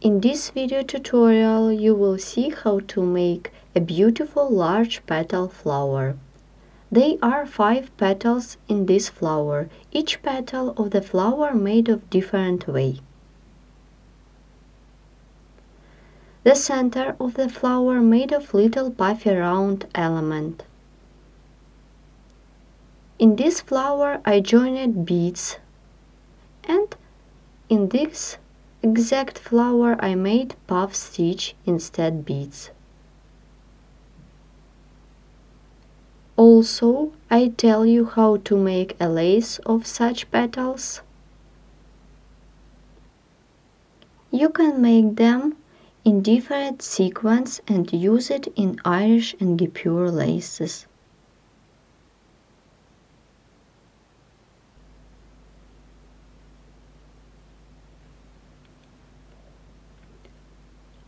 In this video tutorial you will see how to make a beautiful large petal flower. There are 5 petals in this flower, each petal of the flower made of different way. The center of the flower made of little puffy round element. In this flower I joined beads, and in this exact flower I made puff stitch instead beads. Also, I tell you how to make a lace of such petals. You can make them in different sequence and use it in Irish and Guipure laces.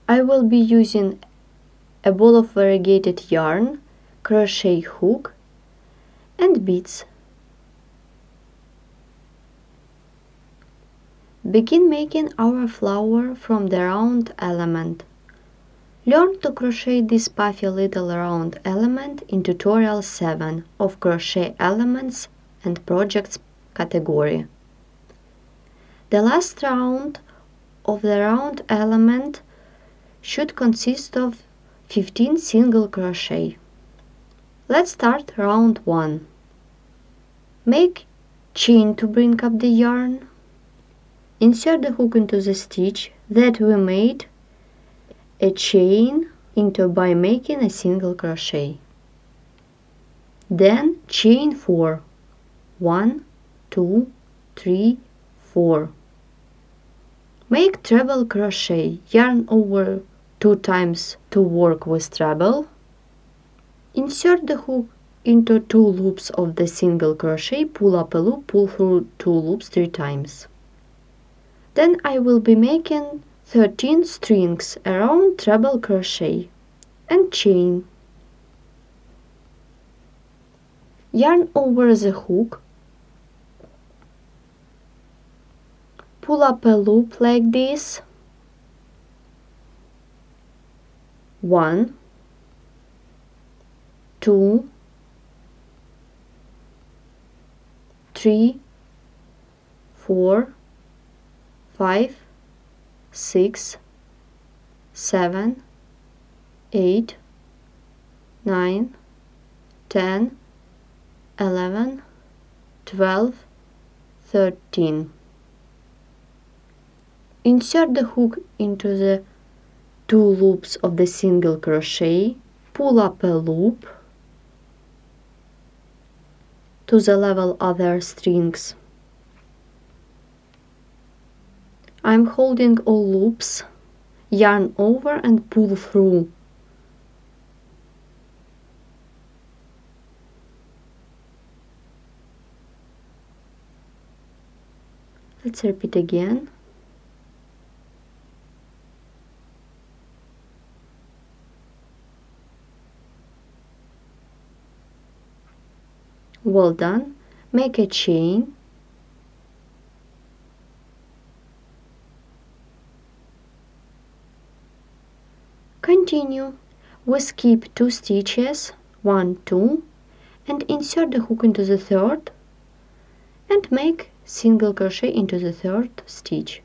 I will be using a ball of variegated yarn, crochet hook and beads. Begin making our flower from the round element. Learn to crochet this puffy little round element in tutorial 7 of Crochet Elements and Projects category. The last round of the round element should consist of 15 single crochet. Let's start round 1. Make chain to bring up the yarn. Insert the hook into the stitch that we made a chain into by making a single crochet. Then chain 4. 1, 2, 3, 4. Make treble crochet, yarn over 2 times to work with treble. Insert the hook into 2 loops of the single crochet, pull up a loop, pull through 2 loops 3 times. Then I will be making 13 strings around treble crochet and chain. Yarn over the hook, pull up a loop like this, 1, 2, 3, 4, 5, 6, 7, 8, 9, 10, 11, 12, 13. Insert the hook into the 2 loops of the single crochet, pull up a loop to the level other strings. I'm holding all loops, yarn over and pull through. Let's repeat again. Well done. Make a chain. Continue. We skip 2 stitches, 1, 2, and insert the hook into the 3rd and make single crochet into the 3rd stitch.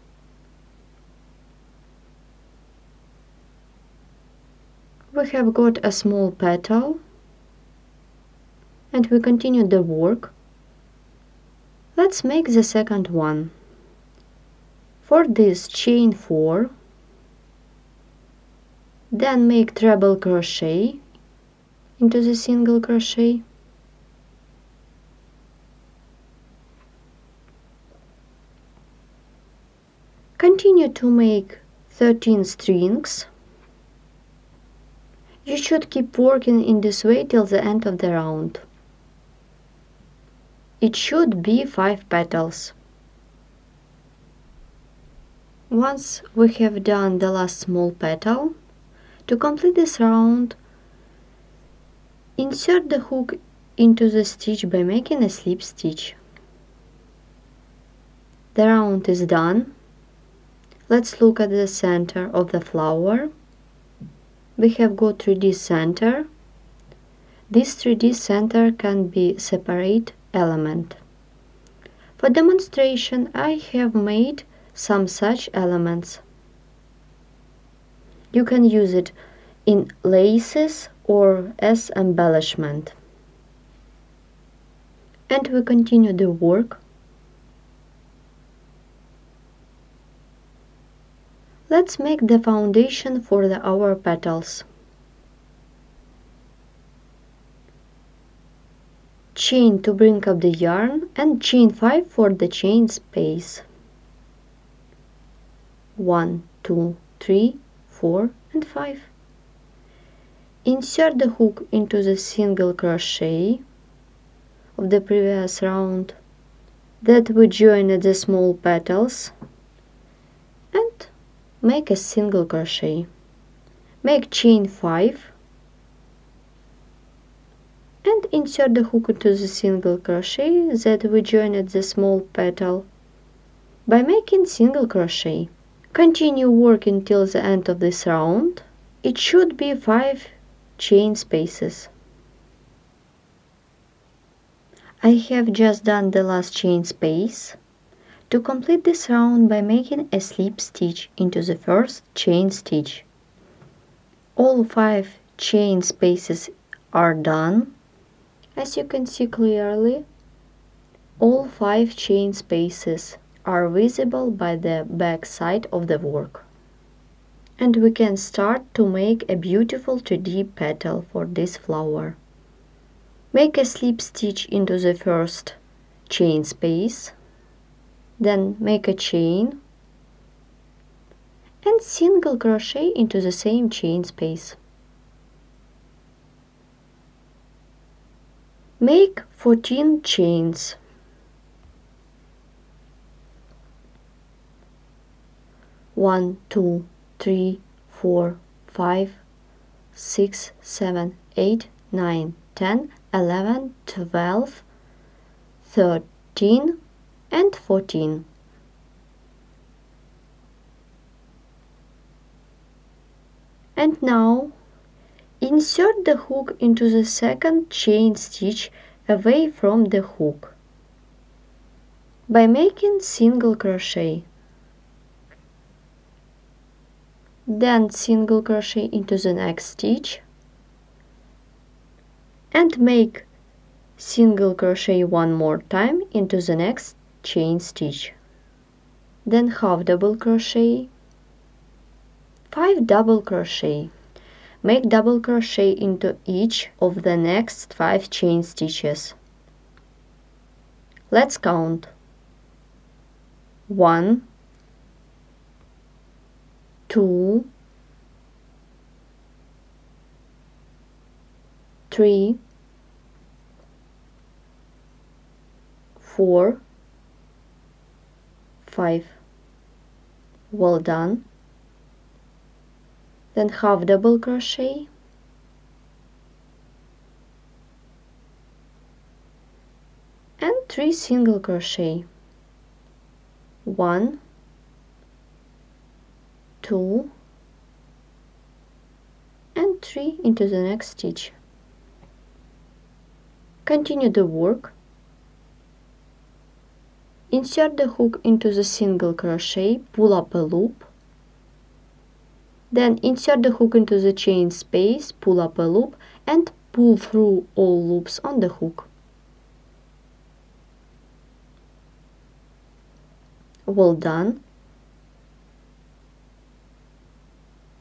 We have got a small petal and we continue the work. Let's make the second one. For this, chain 4, then make treble crochet into the single crochet. Continue to make 13 strings. You should keep working in this way till the end of the round. It should be 5 petals. Once we have done the last small petal, to complete this round, insert the hook into the stitch by making a slip stitch. The round is done. Let's look at the center of the flower. We have got 3D center. This 3D center can be separate element. For demonstration, I have made some such elements. You can use it in laces or as embellishment. And we continue the work. Let's make the foundation for our petals. Chain to bring up the yarn and chain 5 for the chain space. 1, 2, 3, 4 and 5. Insert the hook into the single crochet of the previous round that we join at the small petals and make a single crochet. Make chain 5 and insert the hook into the single crochet that we join at the small petal by making single crochet. Continue working till the end of this round. It should be 5 chain spaces. I have just done the last chain space. To complete this round by making a slip stitch into the first chain stitch. All 5 chain spaces are done. As you can see clearly, all 5 chain spaces are visible by the back side of the work. And we can start to make a beautiful 3D petal for this flower. Make a slip stitch into the first chain space, then make a chain and single crochet into the same chain space. Make 14 chains. 1, 2, 3, 4, 5, 6, 7, 8, 9, 10, 11, 12, 13 and 14. And now insert the hook into the second chain stitch away from the hook by making single crochet. Then single crochet into the next stitch and make single crochet one more time into the next chain stitch. Then half double crochet, 5 double crochet. Make double crochet into each of the next 5 chain stitches. Let's count. 1, 2, 3, 4, 5. Well done. Then half double crochet and 3 single crochet. 1, 2 and 3 into the next stitch. Continue the work. Insert the hook into the single crochet, pull up a loop. Then insert the hook into the chain space, pull up a loop and pull through all loops on the hook. Well done.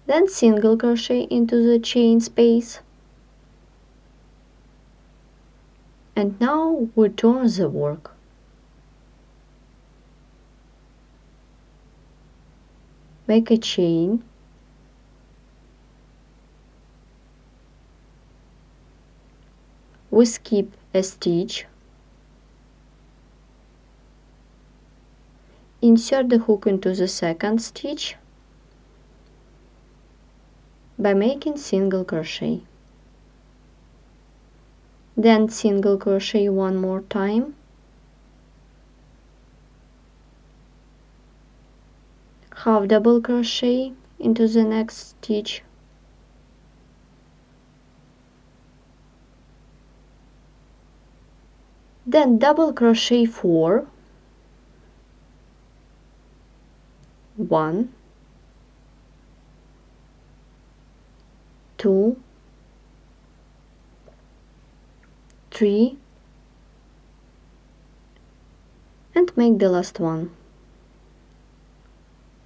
Then single crochet into the chain space. And now we turn the work. Make a chain. We skip a stitch. Insert the hook into the second stitch by making single crochet. Then single crochet one more time. half double crochet into the next stitch, then double crochet 4, 1, 2, 3, and make the last one.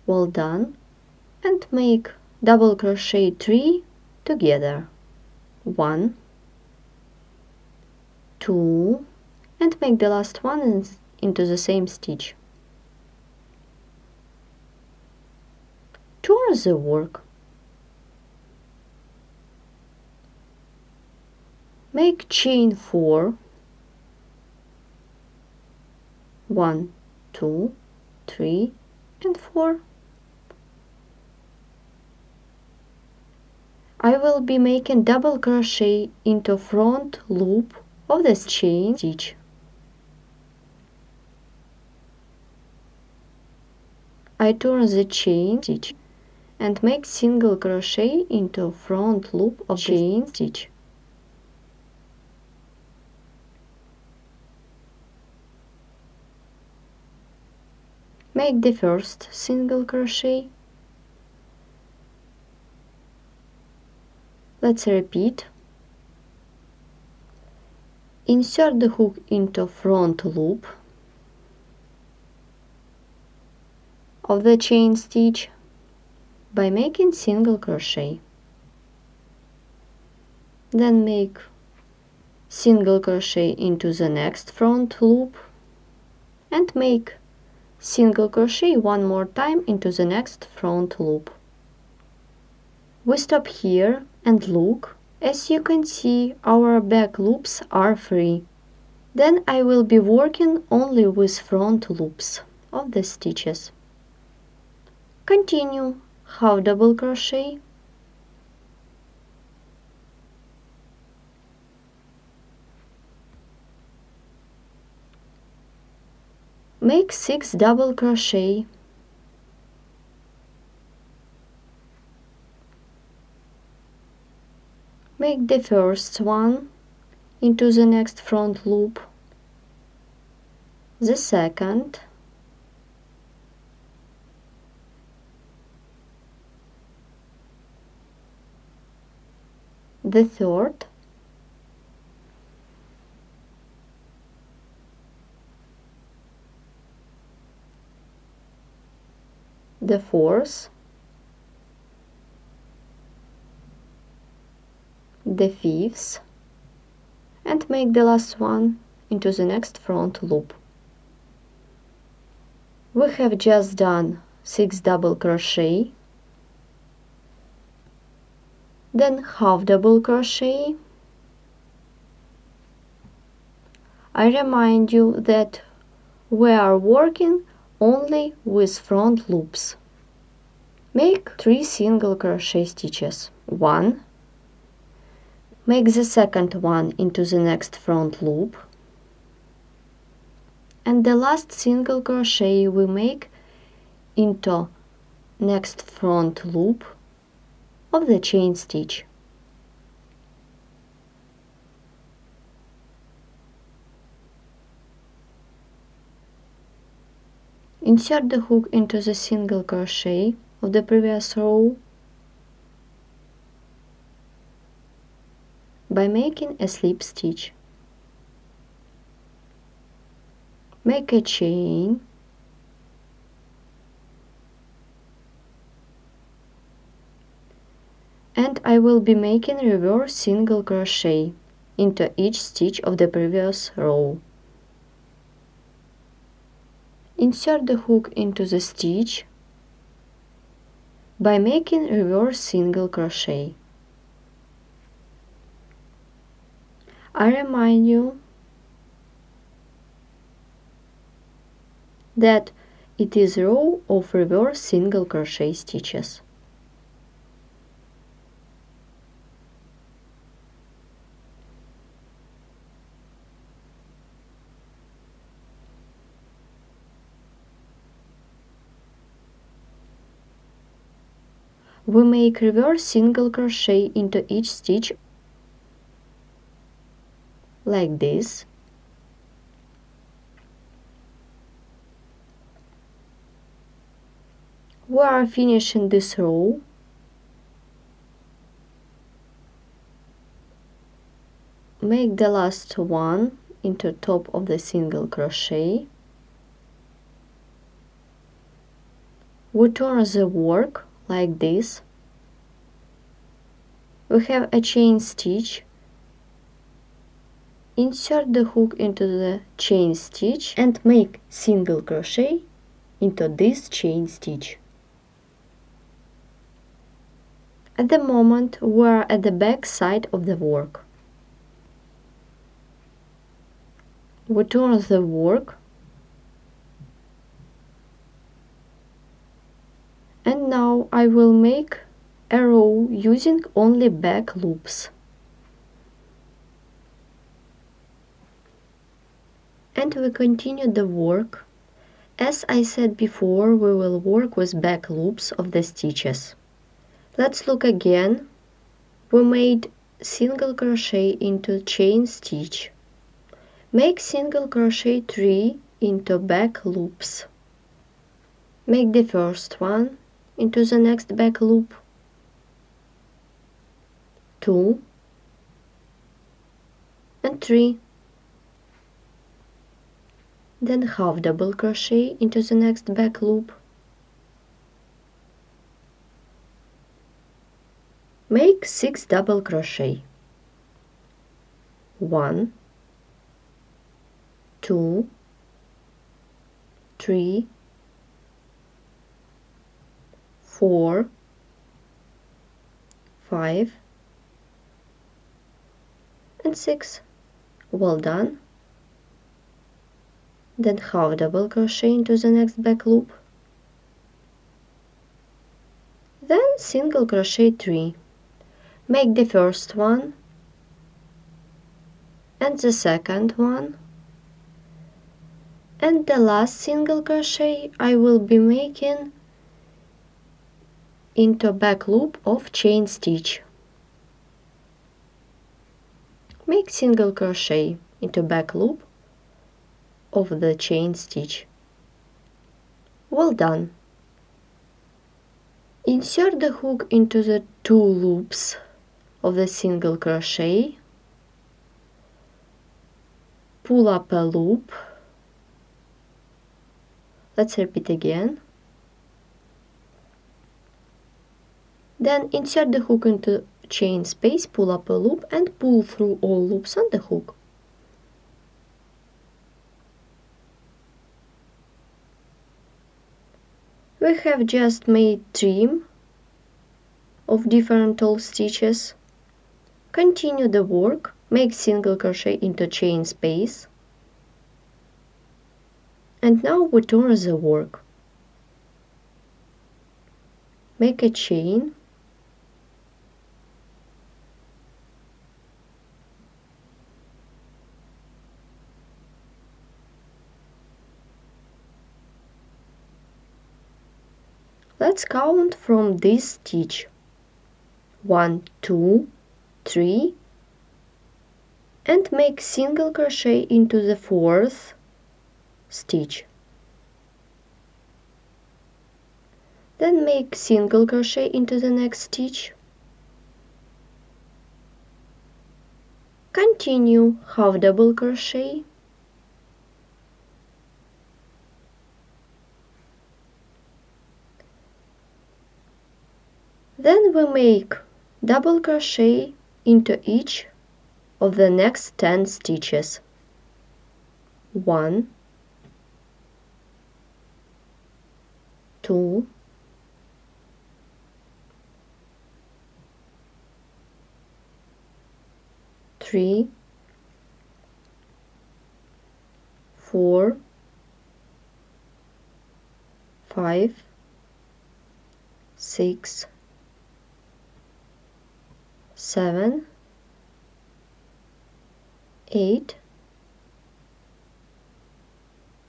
Well done, and make double crochet 3 together, 1, 2, and make the last one into the same stitch. Turn the work. Make chain 4, 1, 2, 3, and 4. I will be making double crochet into front loop of this chain stitch. I turn the chain stitch and make single crochet into front loop of chain stitch. Make the first single crochet. Let's repeat. Insert the hook into front loop of the chain stitch by making single crochet. Then make single crochet into the next front loop and make single crochet one more time into the next front loop. We stop here and look. As you can see, our back loops are free. Then I will be working only with front loops of the stitches. Continue half double crochet, make 6 double crochet, make the first one into the next front loop, the second, the third, the fourth, the fifth, and make the last one into the next front loop. We have just done 6 double crochet, then half double crochet. I remind you that we are working only with front loops. Make 3 single crochet stitches. 1, make the second one into the next front loop, and the last single crochet we make into next front loop of the chain stitch. Insert the hook into the single crochet of the previous row by making a slip stitch. Make a chain, and I will be making reverse single crochet into each stitch of the previous row. Insert the hook into the stitch by making reverse single crochet. I remind you that it is a row of reverse single crochet stitches. we make reverse single crochet into each stitch like this. We are finishing this row. Make the last one into top of the single crochet. We turn the work like this. We have a chain stitch. Insert the hook into the chain stitch and make single crochet into this chain stitch. At the moment we are at the back side of the work. We turn the work and now I will make a row using only back loops. And we continue the work. As I said before, we will work with back loops of the stitches. Let's look again. We made single crochet into chain stitch. Make single crochet 3 into back loops. Make the first one into the next back loop, 2 and 3. Then half double crochet into the next back loop. Make 6 double crochet. 1, 2, 3, 4, 5 and 6. Well done. Then half double crochet into the next back loop. Then single crochet 3. Make the first one and the second one, and the last single crochet I will be making into back loop of chain stitch. Make single crochet into back loop of the chain stitch. Well done. Insert the hook into the 2 loops of the single crochet. Pull up a loop. Let's repeat again. Then insert the hook into chain space, pull up a loop and pull through all loops on the hook. We have just made trim of different tall stitches. Continue the work, make single crochet into chain space. And now we turn the work. Make a chain. Let's count from this stitch. 1, 2, 3 and make single crochet into the 4th stitch. Then make single crochet into the next stitch. Continue half double crochet. Then we make double crochet into each of the next 10 stitches. 1, 2, 3, 4, 5, 6, 7, 8,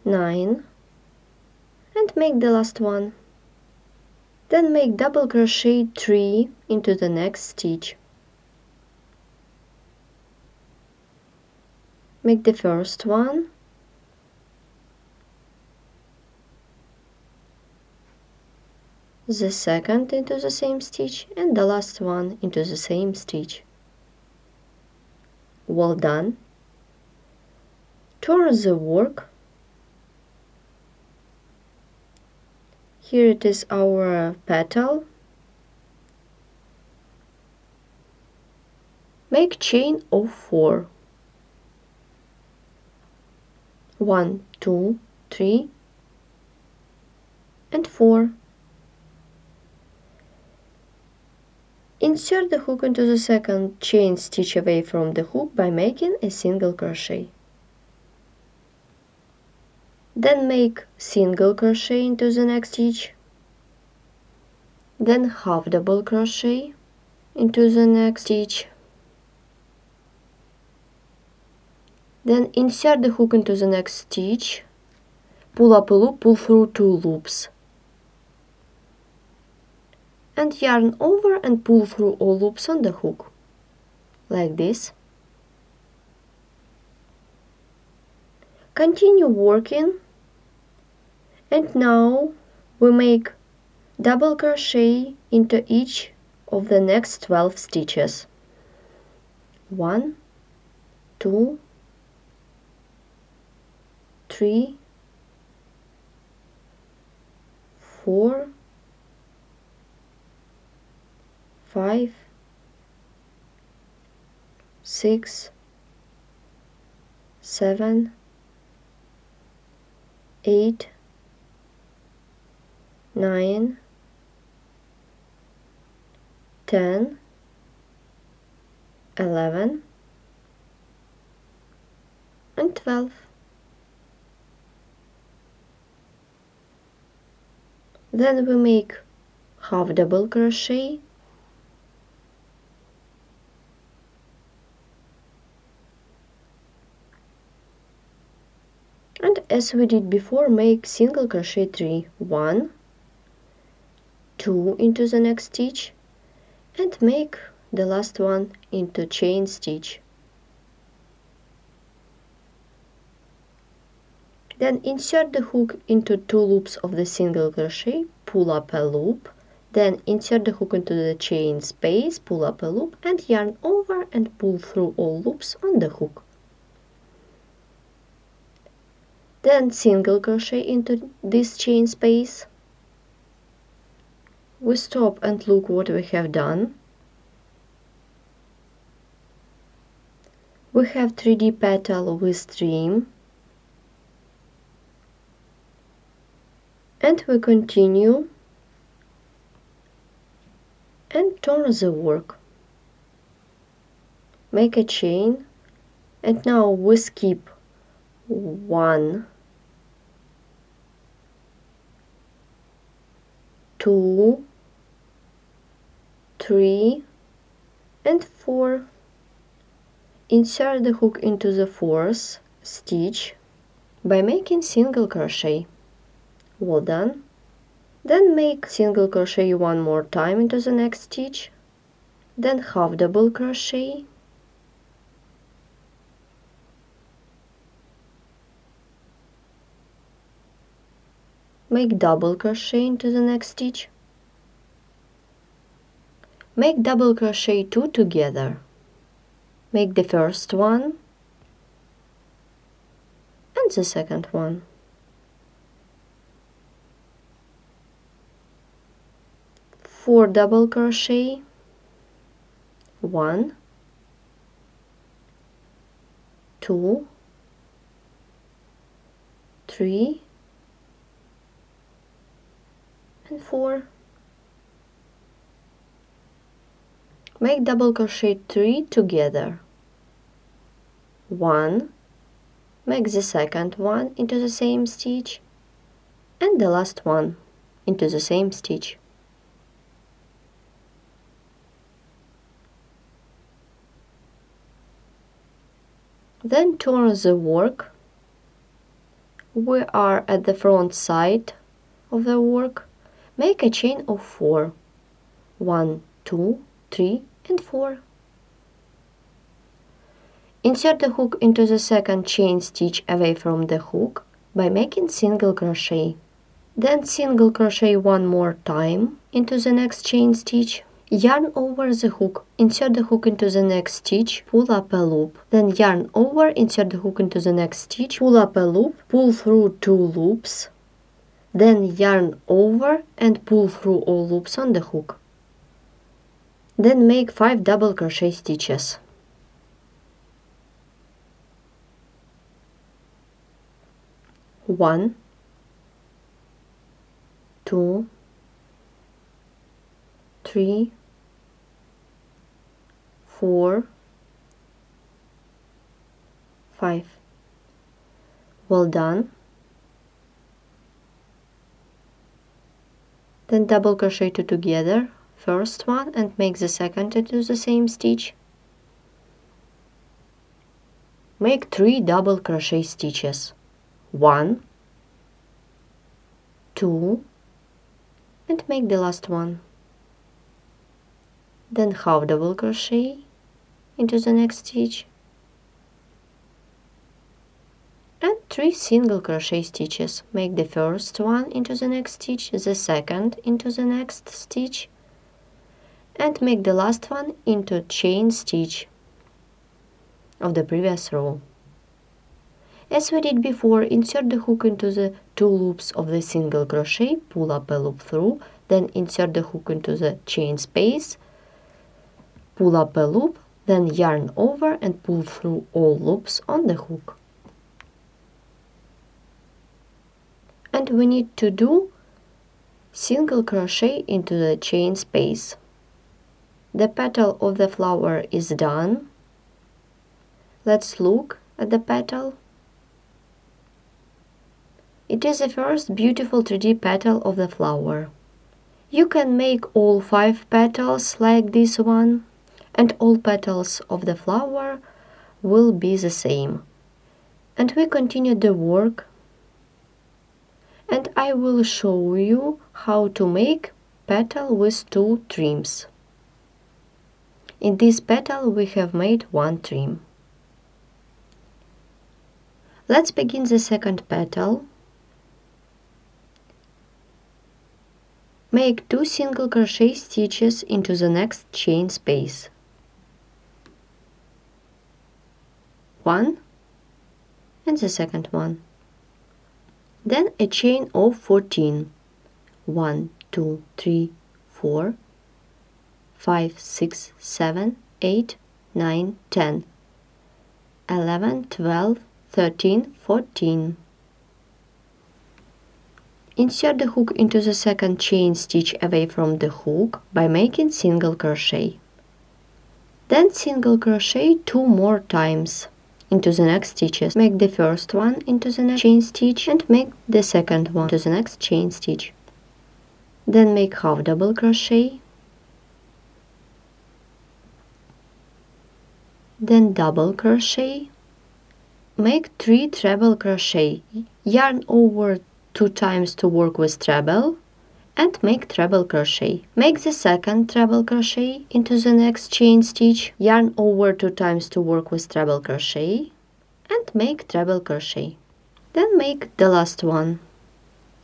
9 and make the last one. Then make double crochet 3 into the next stitch. Make the first one, the second into the same stitch, and the last one into the same stitch. Well done. Turn the work. Here it is our petal. Make chain of 4. 1, 2, 3, and 4. Insert the hook into the second chain stitch away from the hook by making a single crochet. Then make single crochet into the next stitch. Then half double crochet into the next stitch. Then insert the hook into the next stitch, pull up a loop, pull through 2 loops, and yarn over and pull through all loops on the hook, like this. Continue working, and now we make double crochet into each of the next 12 stitches. 1, 2, 3, 4, 5, 6, 7, 8, 9, 10, 11, and 12. Then we make half double crochet, and as we did before, make single crochet 3. 1, 2 into the next stitch, and make the last one into chain stitch. Then insert the hook into 2 loops of the single crochet, pull up a loop, then insert the hook into the chain space, pull up a loop, and yarn over and pull through all loops on the hook. Then single crochet into this chain space. We stop and look what we have done. We have 3D petal with stream. And we continue and turn the work. Make a chain, and now we skip 1, 2, 3, and 4. Insert the hook into the 4th stitch by making single crochet. Well done. Then make single crochet 1 more time into the next stitch, then half double crochet, make double crochet into the next stitch, make double crochet 2 together, make the first one and the second one. 4 double crochet, 1, 2, 3, and 4. Make double crochet 3 together. 1, make the second one into the same stitch, and the last one into the same stitch. Then turn the work. We are at the front side of the work. Make a chain of 4. 1, 2, 3 and 4. Insert the hook into the second chain stitch away from the hook by making single crochet. Then single crochet one more time into the next chain stitch. Yarn over the hook, insert the hook into the next stitch, pull up a loop. Then yarn over, insert the hook into the next stitch, pull up a loop, pull through 2 loops. Then yarn over and pull through all loops on the hook. Then make 5 double crochet stitches. 1, 2, 3, 4, 5. Well done. Then double crochet 2 together, first one, and make the second into the same stitch. Make 3 double crochet stitches. 1, 2, and make the last one. Then half double crochet into the next stitch and 3 single crochet stitches. Make the first one into the next stitch, the second into the next stitch, and make the last one into chain stitch of the previous row. As we did before, insert the hook into the 2 loops of the single crochet, pull up a loop through, then insert the hook into the chain space, pull up a loop, then yarn over and pull through all loops on the hook. And we need to do single crochet into the chain space. The petal of the flower is done. Let's look at the petal. It is the first beautiful 3D petal of the flower. You can make all 5 petals like this one, and all petals of the flower will be the same. And we continue the work, and I will show you how to make petal with 2 trims. In this petal we have made 1 trim. Let's begin the second petal. Make 2 single crochet stitches into the next chain space. 1 and the second one. Then a chain of 14. 1, 2, 3, 4, 5, 6, 7, 8, 9, 10, 11, 12, 13, 14. Insert the hook into the second chain stitch away from the hook by making single crochet. Then single crochet 2 more times into the next stitches. Make the first one into the next chain stitch and make the second one to the next chain stitch. Then make half double crochet, then double crochet, make 3 treble crochet, yarn over 2 times to work with treble, and make treble crochet. Make the second treble crochet into the next chain stitch, yarn over 2 times to work with treble crochet, and make treble crochet. Then make the last one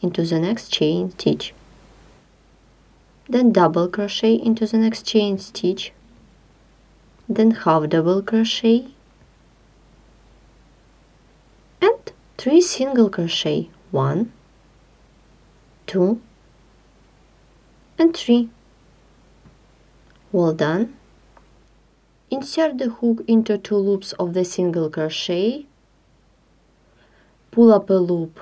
into the next chain stitch. Then double crochet into the next chain stitch, then half double crochet, and 3 single crochet. 1, 2 and 3. Well done. Insert the hook into 2 loops of the single crochet, pull up a loop,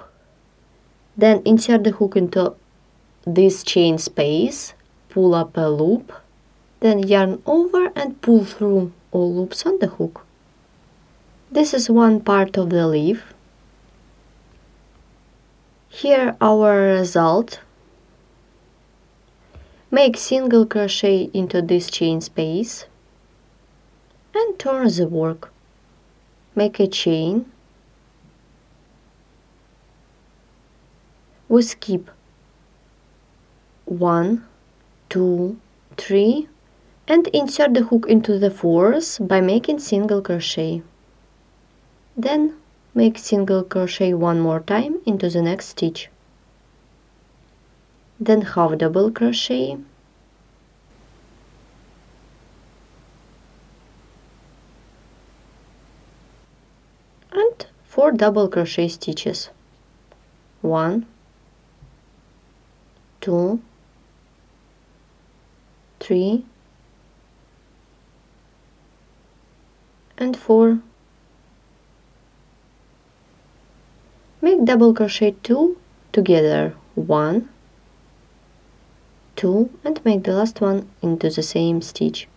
then insert the hook into this chain space, pull up a loop, then yarn over and pull through all loops on the hook. This is one part of the leaf. Here our result. Make single crochet into this chain space and turn the work. Make a chain. We skip 1, 2, 3, and insert the hook into the fourth by making single crochet. Then make single crochet one more time into the next stitch. Then half double crochet, and 4 double crochet stitches. 1, 2, 3, and 4. Make double crochet 2 together, 1, 2, and make the last one into the same stitch.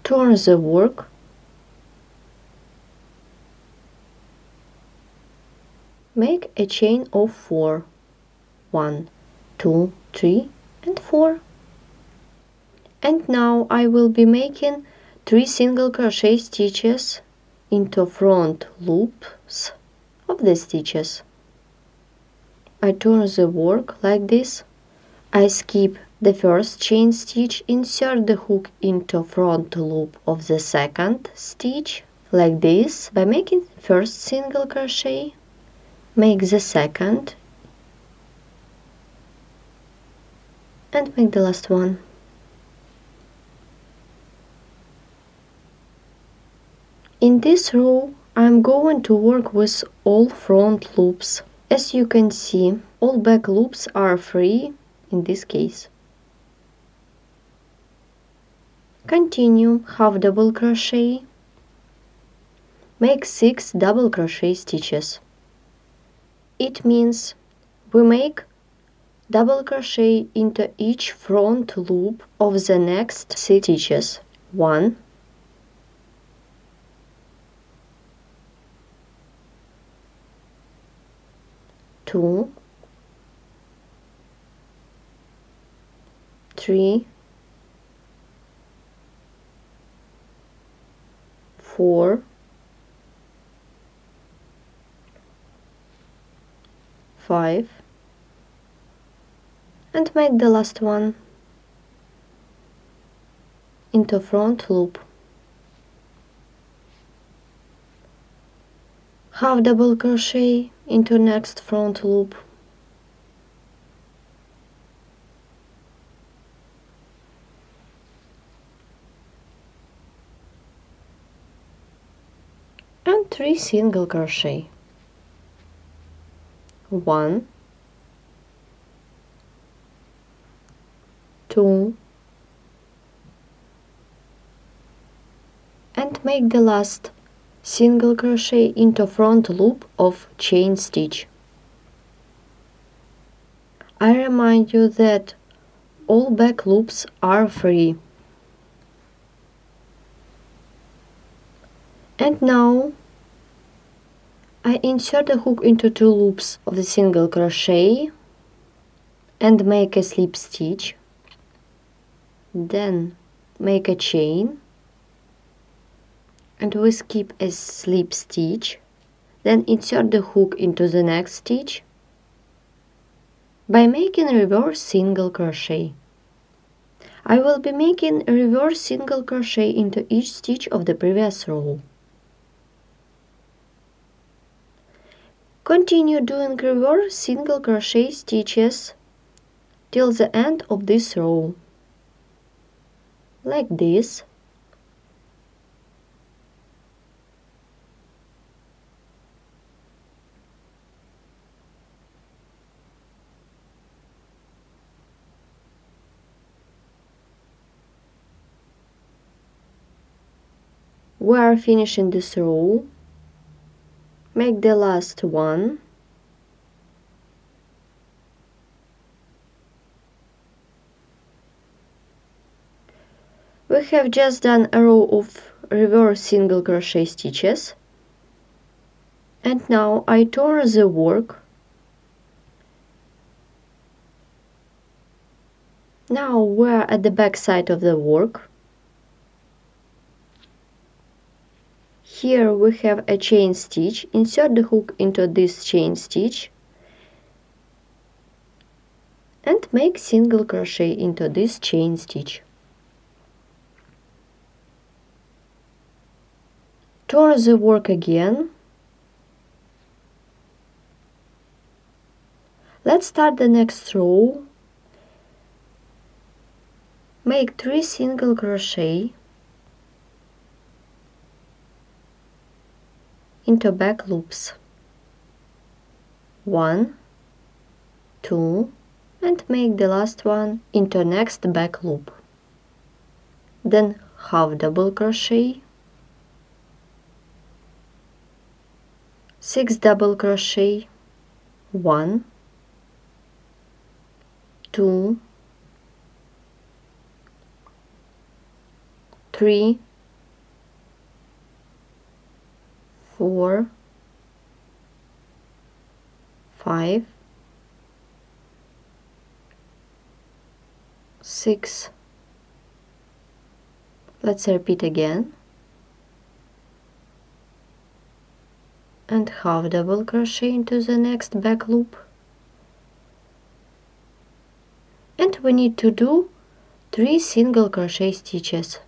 Turn the work, make a chain of 4, 1, 2, 3, and 4. And now I will be making 3 single crochet stitches into front loops of the stitches. I turn the work like this. I skip the first chain stitch, insert the hook into front loop of the second stitch like this by making first single crochet, make the second, and make the last one. In this row I'm going to work with all front loops. As you can see, all back loops are free in this case. Continue half double crochet, make 6 double crochet stitches. It means we make double crochet into each front loop of the next 6 stitches. 1, 2, 3, 4, 5, and make the last one into front loop. Half double crochet into next front loop. And 3 single crochet. 1, 2, and make the last single crochet into front loop of chain stitch. I remind you that all back loops are free. And now I insert a hook into 2 loops of the single crochet and make a slip stitch. Then make a chain and we skip a slip stitch. Then insert the hook into the next stitch by making reverse single crochet. I will be making a reverse single crochet into each stitch of the previous row. Continue doing reverse single crochet stitches till the end of this row, like this. We are finishing this row. Make the last one. We have just done a row of reverse single crochet stitches. And now I turn the work. Now we're at the back side of the work. Here we have a chain stitch. Insert the hook into this chain stitch and make single crochet into this chain stitch. Turn the work again. Let's start the next row. Make 3 single crochet into back loops. 1, 2, and make the last one into next back loop. Then half double crochet, 6 double crochet, 1, 2, 3, 4, 5, 6. Let's repeat again. And half double crochet into the next back loop. And we need to do 3 single crochet stitches.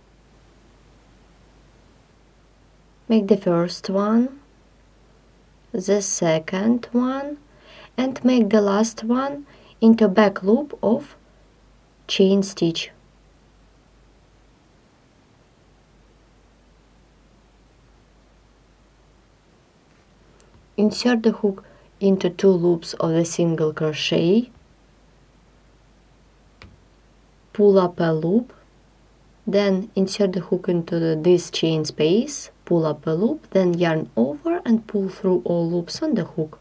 Make the first one, the second one, and make the last one into back loop of chain stitch. Insert the hook into 2 loops of the single crochet, pull up a loop, then insert the hook into this chain space, pull up a loop, then yarn over and pull through all loops on the hook.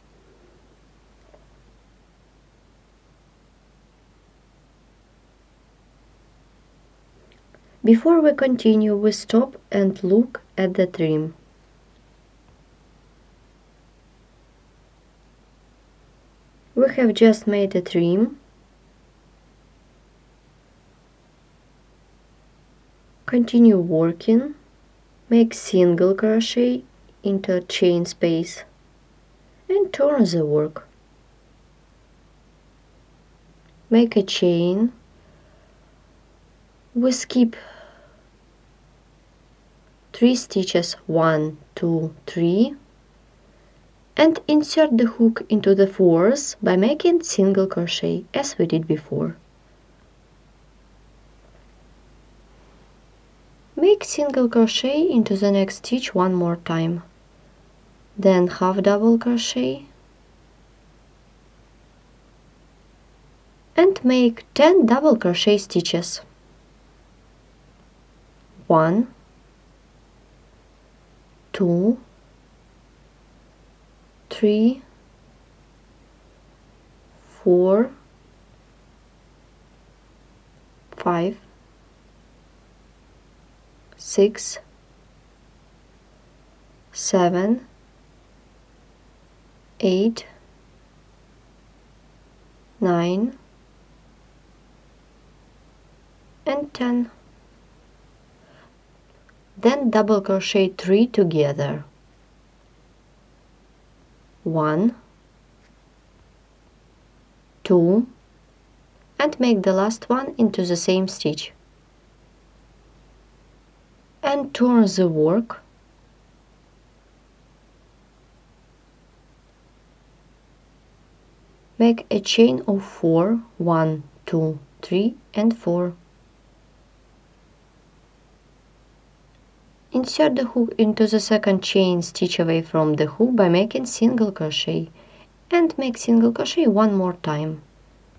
Before we continue, we stop and look at the trim. We have just made a trim. Continue working. Make single crochet into a chain space and turn the work. Make a chain. We skip 3 stitches, 1, 2, 3, and insert the hook into the 4th by making single crochet as we did before. Make single crochet into the next stitch one more time, then half double crochet and make 10 double crochet stitches. 1, 2, 3, 4, 5, 6, 7, 8, 9, and 10. Then double crochet 3 together. 1, 2, and make the last one into the same stitch. And turn the work. Make a chain of 4, 1, 2, 3, and 4. Insert the hook into the second chain stitch away from the hook by making single crochet, and make single crochet one more time.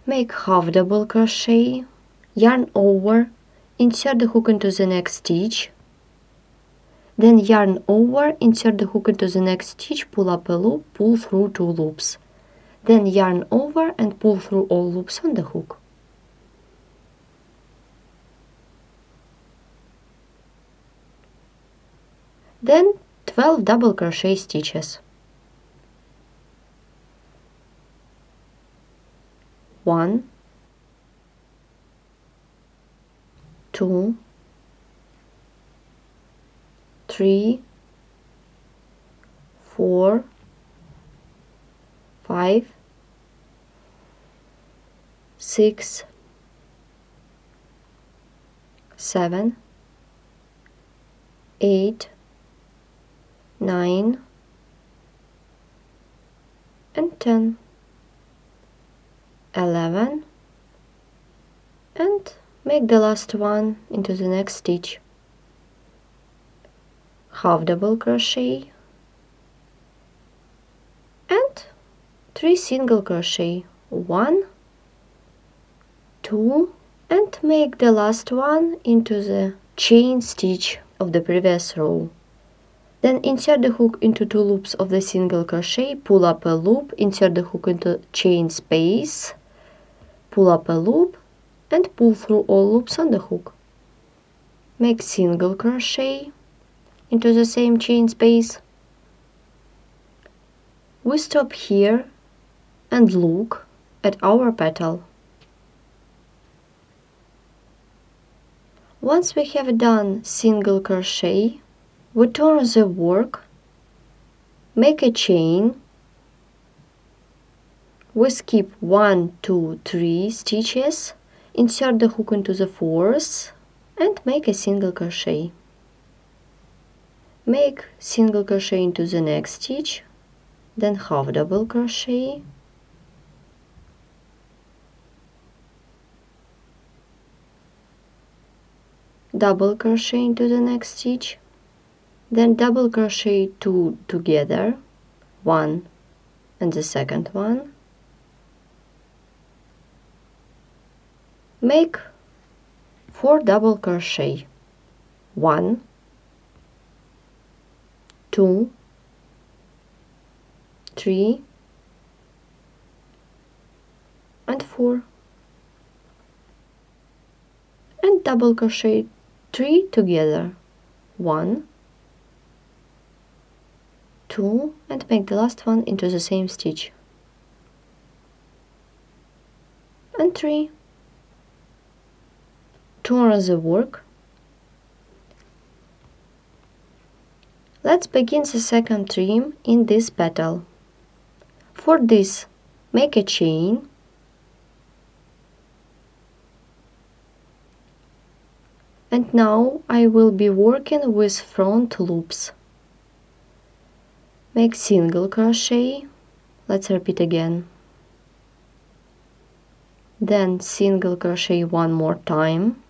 Make half double crochet, yarn over, insert the hook into the next stitch, then yarn over, insert the hook into the next stitch, pull up a loop, pull through 2 loops, then yarn over and pull through all loops on the hook. Then 12 double crochet stitches. 1, 2, 3, 4, 5, 6, 7, 8, 9, and 10, 11, and make the last one into the next stitch. Half double crochet and 3 single crochet, 1, 2, and make the last one into the chain stitch of the previous row. Then insert the hook into 2 loops of the single crochet, pull up a loop, insert the hook into chain space, pull up a loop, and pull through all loops on the hook. Make single crochet into the same chain space. We stop here and look at our petal. Once we have done single crochet, we turn the work, make a chain, we skip 1, 2, 3 stitches, insert the hook into the 4th and make a single crochet. Make single crochet into the next stitch, then half double crochet, double crochet into the next stitch, then double crochet 2 together, 1 and the second one, make 4 double crochet, 1, 2, 3, and 4, and double crochet 3 together, 1, 2, and make the last one into the same stitch, and 3. Turn the work. Let's begin the second trim in this petal. For this, make a chain, and now I will be working with front loops. Make single crochet, let's repeat again, then single crochet one more time,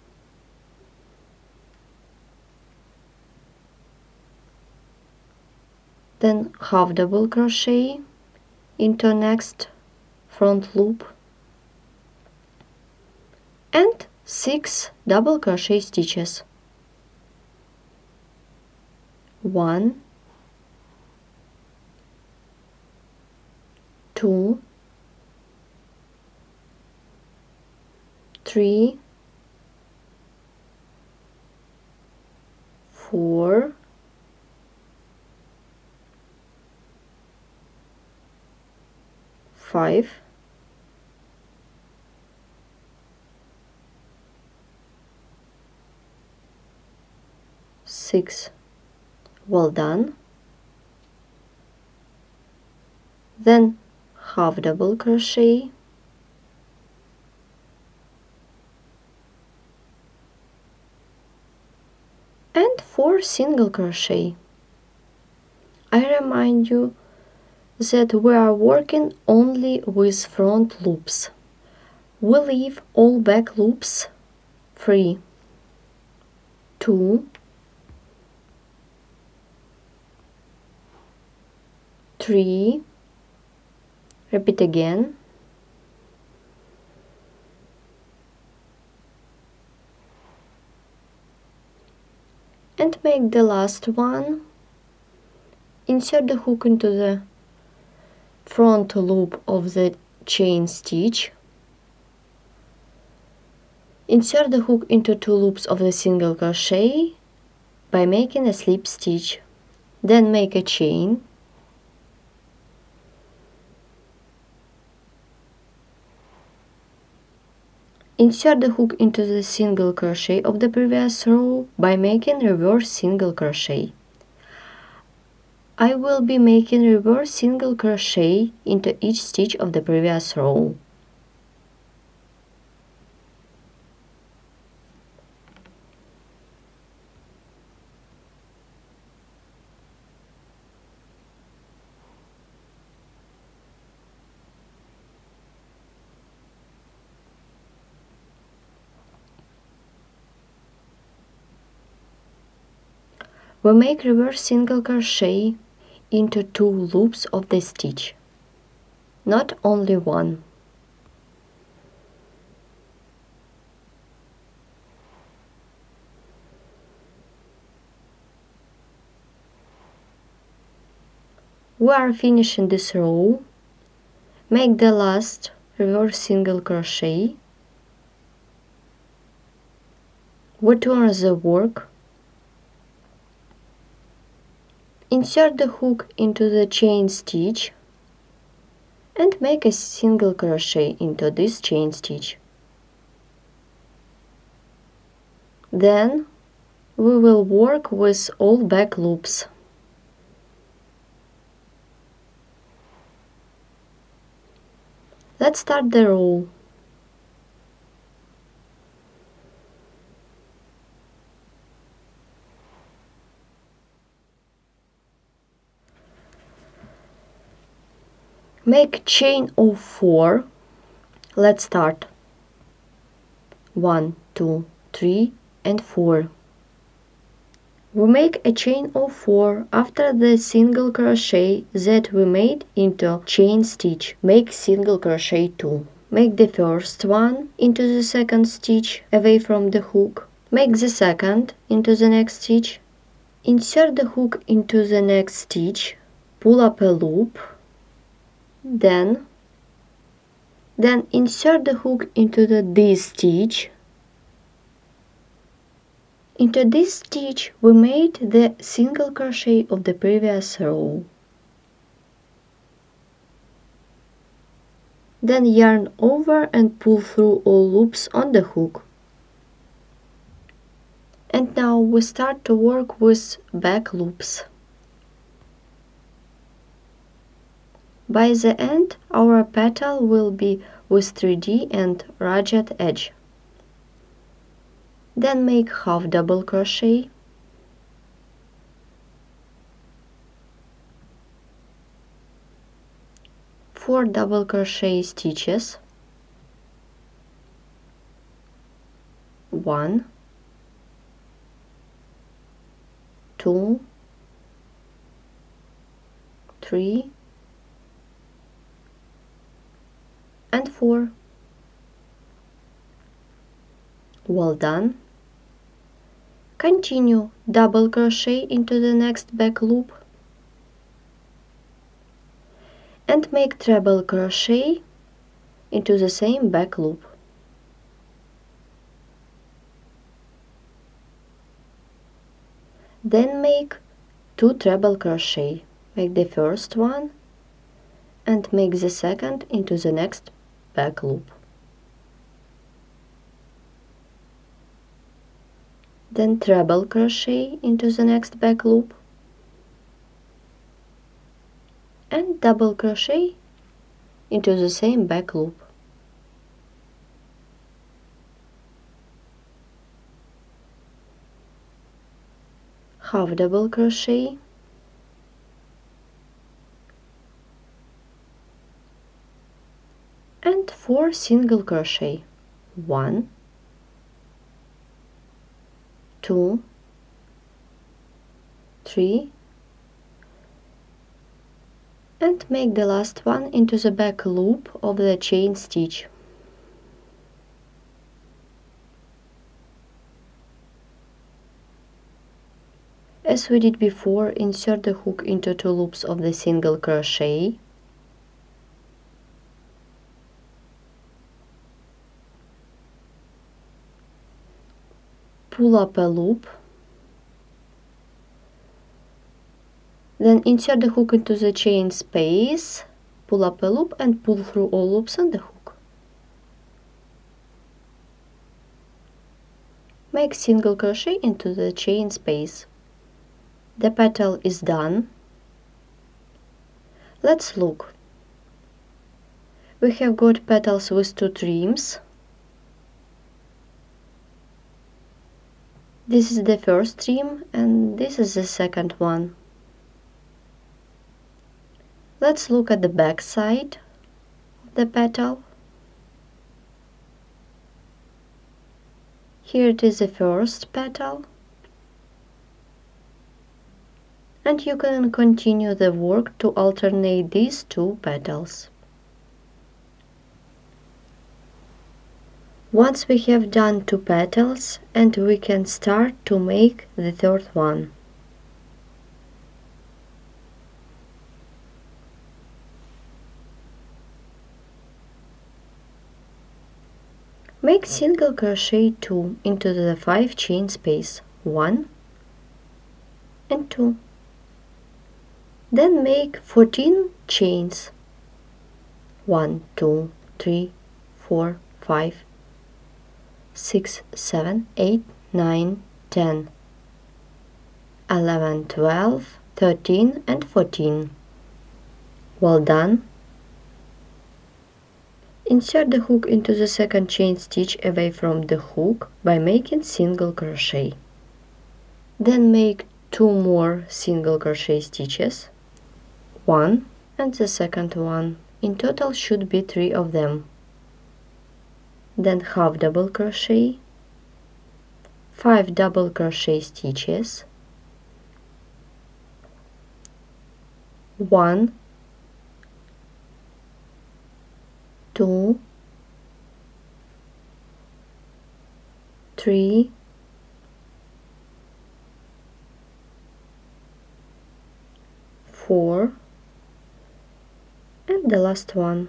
then half double crochet into next front loop, and 6 double crochet stitches, 1, 2, 3, 4, 5, 6. Well done. Then half double crochet, and 4 single crochet. I remind you that we are working only with front loops. We leave all back loops free. 2, 3, repeat again, and make the last one. Insert the hook into the front loop of the chain stitch, insert the hook into 2 loops of the single crochet by making a slip stitch, then make a chain, insert the hook into the single crochet of the previous row by making reverse single crochet. I will be making reverse single crochet into each stitch of the previous row. We make reverse single crochet into 2 loops of the stitch, not only one. We are finishing this row. Make the last reverse single crochet. We turn the work. Insert the hook into the chain stitch and make a single crochet into this chain stitch. Then we will work with all back loops. Let's start the row. Make chain of 4. Let's start. 1, 2, 3 and 4. We make a chain of 4 after the single crochet that we made into chain stitch. Make single crochet 2. Make the first one into the second stitch away from the hook. Make the second into the next stitch. Insert the hook into the next stitch. Pull up a loop. Then insert the hook into this stitch. Into this stitch we made the single crochet of the previous row. Then yarn over and pull through all loops on the hook. And now we start to work with back loops. By the end, our petal will be with 3D and ragged edge. Then make half double crochet. Four double crochet stitches. 1, 2, 3 and 4. Well done. Continue double crochet into the next back loop and make treble crochet into the same back loop. Then make 2 treble crochet. Make the first one and make the second into the next back loop. Then treble crochet into the next back loop and double crochet into the same back loop. Half double crochet and 4 single crochet. 1, 2, 3 and make the last one into the back loop of the chain stitch. As we did before, insert the hook into 2 loops of the single crochet. Pull up a loop. Then insert the hook into the chain space, pull up a loop and pull through all loops on the hook. Make single crochet into the chain space. The petal is done. Let's look. We have got petals with 2 trims. This is the first trim and this is the second one. Let's look at the back side of the petal. Here it is the first petal. And you can continue the work to alternate these 2 petals. Once we have done 2 petals, and we can start to make the third one. Make single crochet 2 into the 5 chain space, 1 and 2. Then make 14 chains, 1, 2, 3, 4, 5, 6, 7, 8, 9, 10, 11, 12, 13 and 14. Well done. Insert the hook into the second chain stitch away from the hook by making single crochet. Then make 2 more single crochet stitches, 1 and the second one. In total should be 3 of them. Then half double crochet, 5 double crochet stitches, 1, 2, 3, 4 and the last one.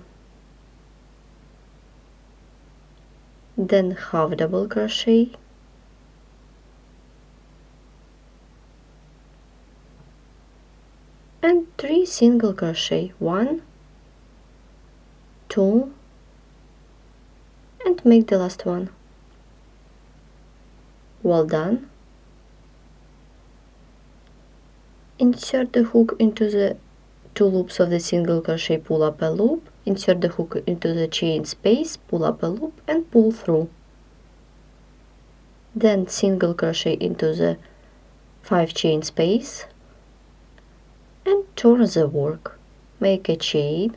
Then half double crochet, and 3 single crochet, 1, 2 and make the last one. Well done. Insert the hook into the 2 loops of the single crochet, pull up a loop, insert the hook into the chain space, pull up a loop and pull through. Then single crochet into the 5 chain space and turn the work. Make a chain.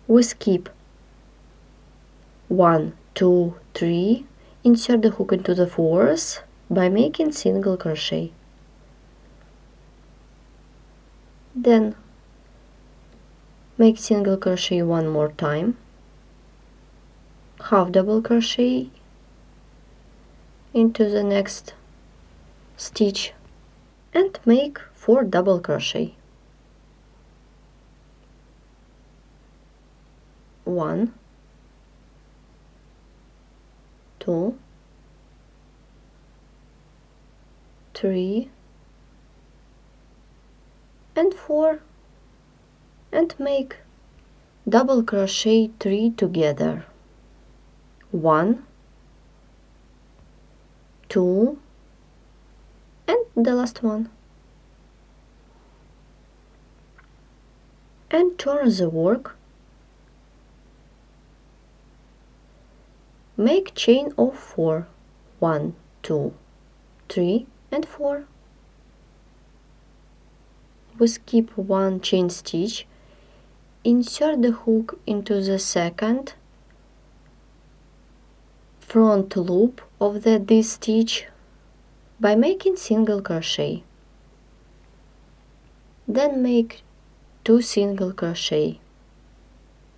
We skip 1, 2, 3, insert the hook into the 4th by making single crochet. Then make single crochet 1 more time, half double crochet into the next stitch and make 4 double crochet. 1, 2, 3 and 4 and make double crochet 3 together. 1, 2 and the last one. And turn the work. Make chain of 4, 1, 2, 3 and 4. We skip 1 chain stitch, insert the hook into the second front loop of this stitch by making single crochet. Then make 2 single crochet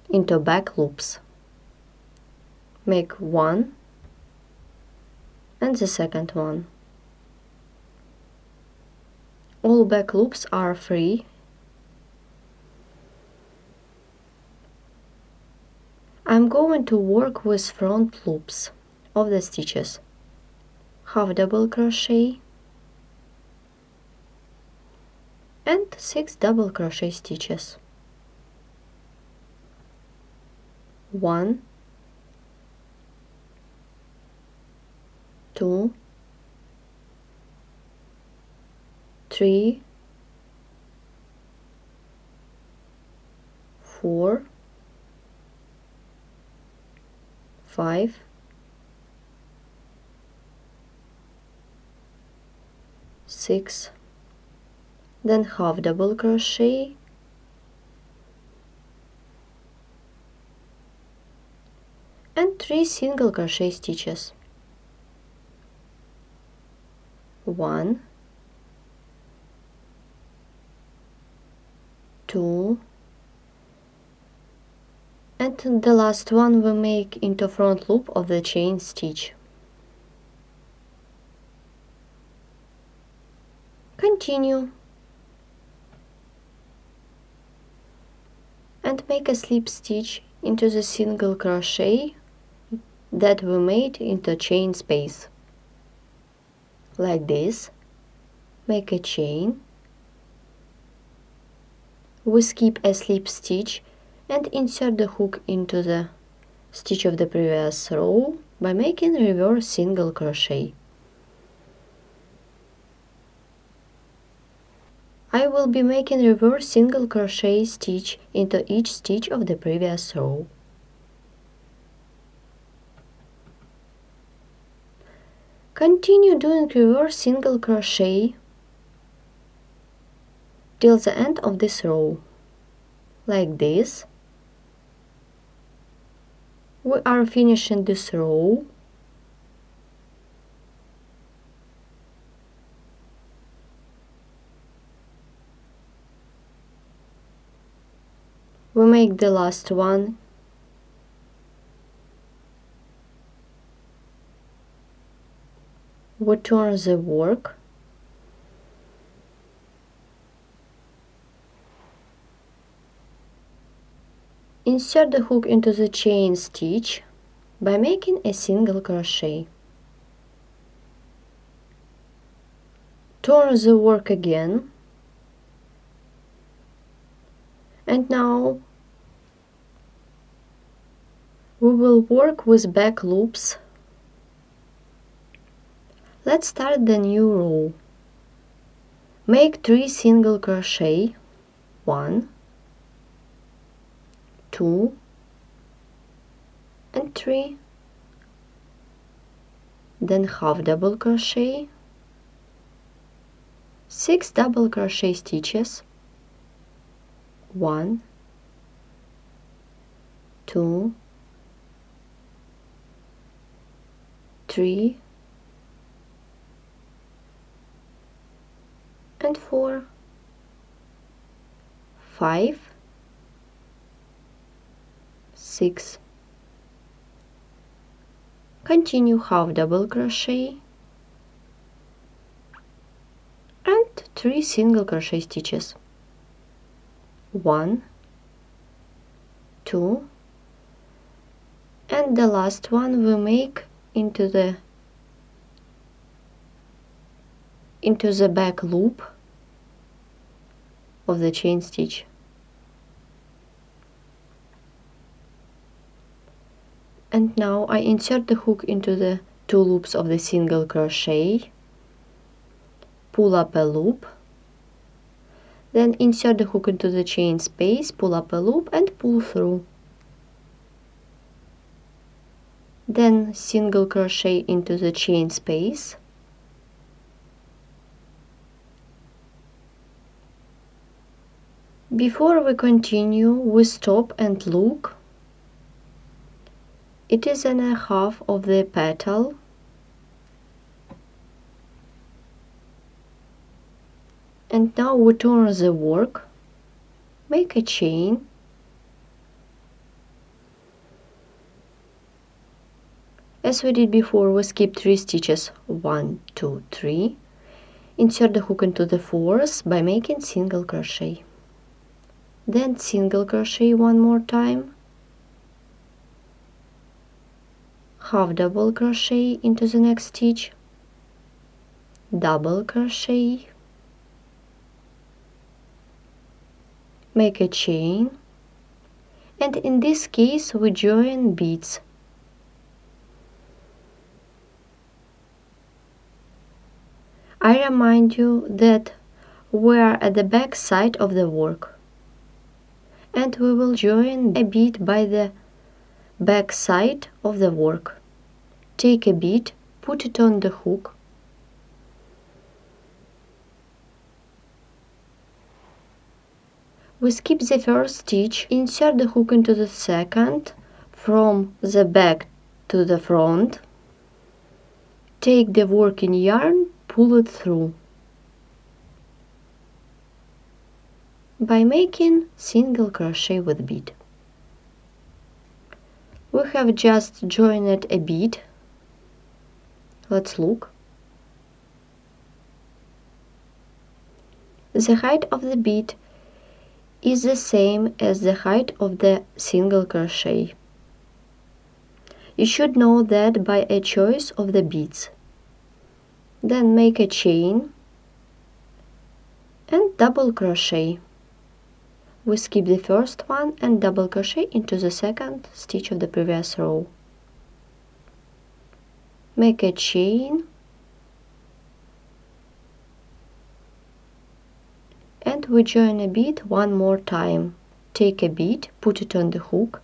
into back loops. Make 1 and the second one. All back loops are free. I'm going to work with front loops of the stitches. Half double crochet and 6 double crochet stitches. 1, 2, 3, 4, 5, 6, then half double crochet, and 3 single crochet stitches. 1, 2, and the last one we make into front loop of the chain stitch. Continue and make a slip stitch into the single crochet that we made into chain space. Like this. Make a chain. We skip a slip stitch and insert the hook into the stitch of the previous row by making reverse single crochet. I will be making reverse single crochet stitch into each stitch of the previous row. Continue doing reverse single crochet till the end of this row. Like this. We are finishing this row. We make the last one. We turn the work. Insert the hook into the chain stitch by making a single crochet. Turn the work again. And now we will work with back loops. Let's start the new row. Make 3 single crochet. 1, 2, and 3. Then half double crochet. 6 double crochet stitches. 1, 2, 3, and 4, 5, 6. Continue half double crochet and 3 single crochet stitches. 1, 2, and the last one we make into the back loop of the chain stitch. And now I insert the hook into the 2 loops of the single crochet, pull up a loop, then insert the hook into the chain space, pull up a loop and pull through. Then single crochet into the chain space, before we continue, we stop and look. It is in a half of the petal. And now we turn the work, make a chain, as we did before. We skip 3 stitches, 1, 2, 3, insert the hook into the 4th by making single crochet, then single crochet one more time, half double crochet into the next stitch, double crochet, make a chain, and in this case we join beads. I remind you that we are at the back side of the work, and we will join a bead by the back side of the work. Take a bead, put it on the hook, we skip the first stitch, insert the hook into the second, from the back to the front, take the working yarn, pull it through by making single crochet with bead. We have just joined a bead. Let's look. The height of the bead is the same as the height of the single crochet. You should know that by a choice of the beads. Then make a chain and double crochet. We skip the first one and double crochet into the second stitch of the previous row. Make a chain and we join a bead one more time. Take a bead, put it on the hook.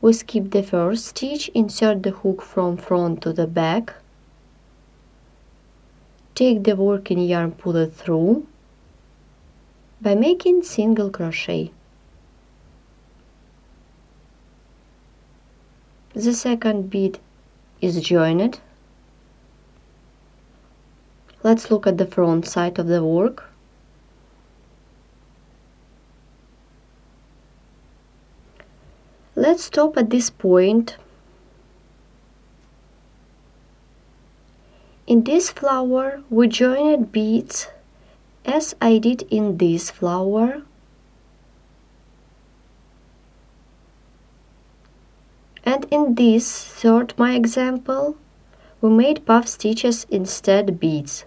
We skip the first stitch, insert the hook from front to the back. Take the working yarn, pull it through by making single crochet. The second bead is joined. Let's look at the front side of the work. Let's stop at this point. In this flower we joined beads as I did in this flower, and in this third my example we made puff stitches instead beads.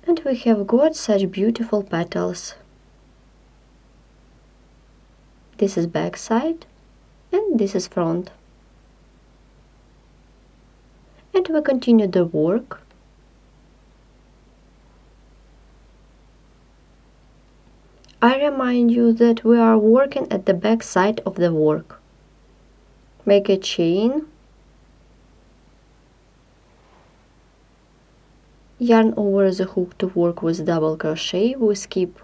And we have got such beautiful petals. This is back side and this is front. And we continue the work. I remind you that we are working at the back side of the work. Make a chain, yarn over the hook to work with double crochet. We skip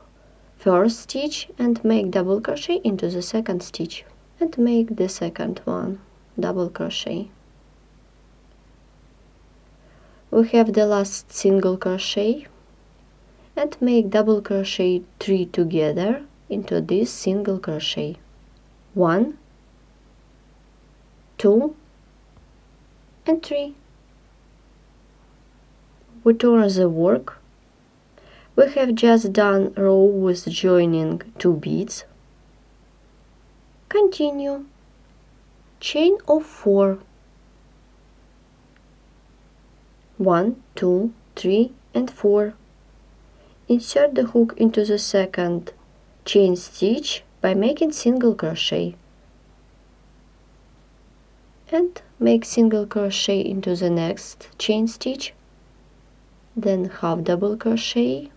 first stitch and make double crochet into the second stitch and make the second one double crochet. We have the last single crochet and make double crochet 3 together into this single crochet. 1, 2 and 3. We turn the work. We have just done row with joining 2 beads. Continue. Chain of 4. 1, 2, 3 and 4. Insert the hook into the second chain stitch by making single crochet and make single crochet into the next chain stitch, then half double crochet,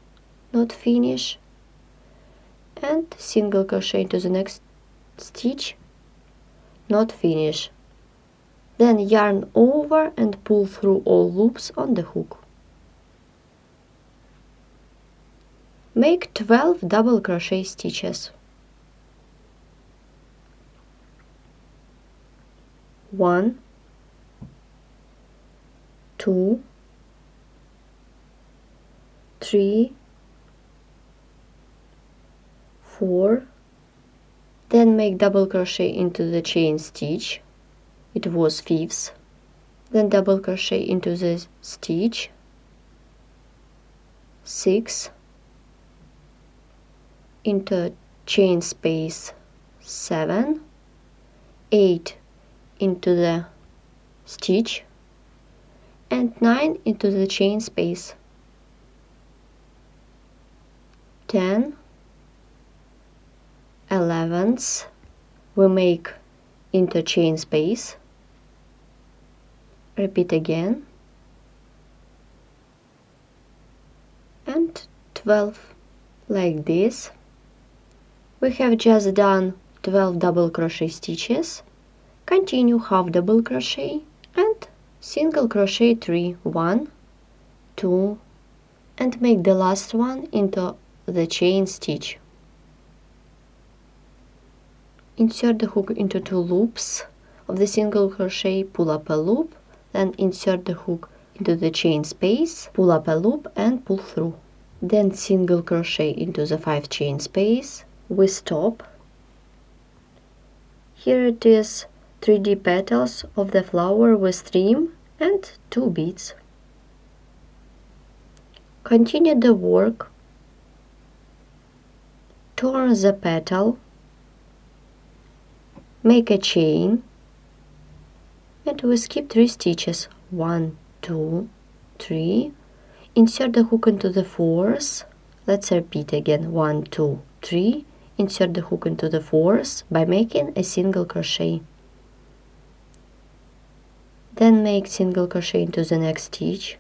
not finish, and single crochet into the next stitch, not finish. Then yarn over and pull through all loops on the hook. Make 12 double crochet stitches. 1, 2, 3, 4. Then make double crochet into the chain stitch. It was 5th. Then double crochet into the stitch. 6. Into chain space 7. 8 into the stitch and 9 into the chain space. 10. 11th we make into chain space. Repeat again. 12 like this. We have just done 12 double crochet stitches. Continue half double crochet and single crochet 3, 1, 2, and make the last one into the chain stitch. Insert the hook into 2 loops of the single crochet, pull up a loop, then insert the hook into the chain space, pull up a loop and pull through. Then single crochet into the 5 chain space, we stop. Here it is 3D petals of the flower with trim and 2 beads. Continue the work, turn the petal, make a chain, and we skip 3 stitches, 1, 2, 3, insert the hook into the 4th, let's repeat again, 1, 2, 3, insert the hook into the 4th by making a single crochet. Then make single crochet into the next stitch,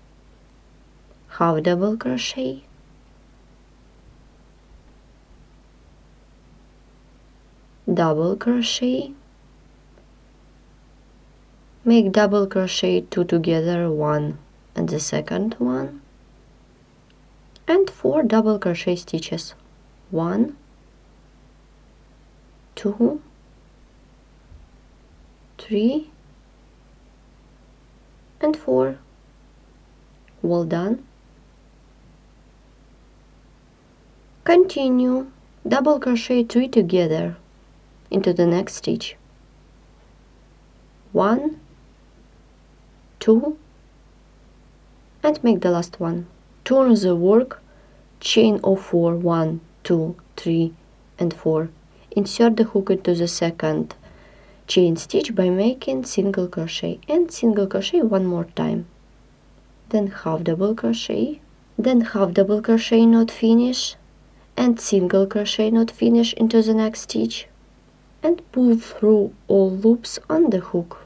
half double crochet, double crochet, make double crochet 2 together, 1 and the second one, and 4 double crochet stitches, 1, 2, 3 and 4. Well done. Continue double crochet 3 together into the next stitch, 1, 2, and make the last one. Turn the work, chain of 4, 1, 2, 3 and 4. Insert the hook into the second chain stitch by making single crochet and single crochet one more time. Then half double crochet, then half double crochet not finish, and single crochet not finish into the next stitch, and pull through all loops on the hook.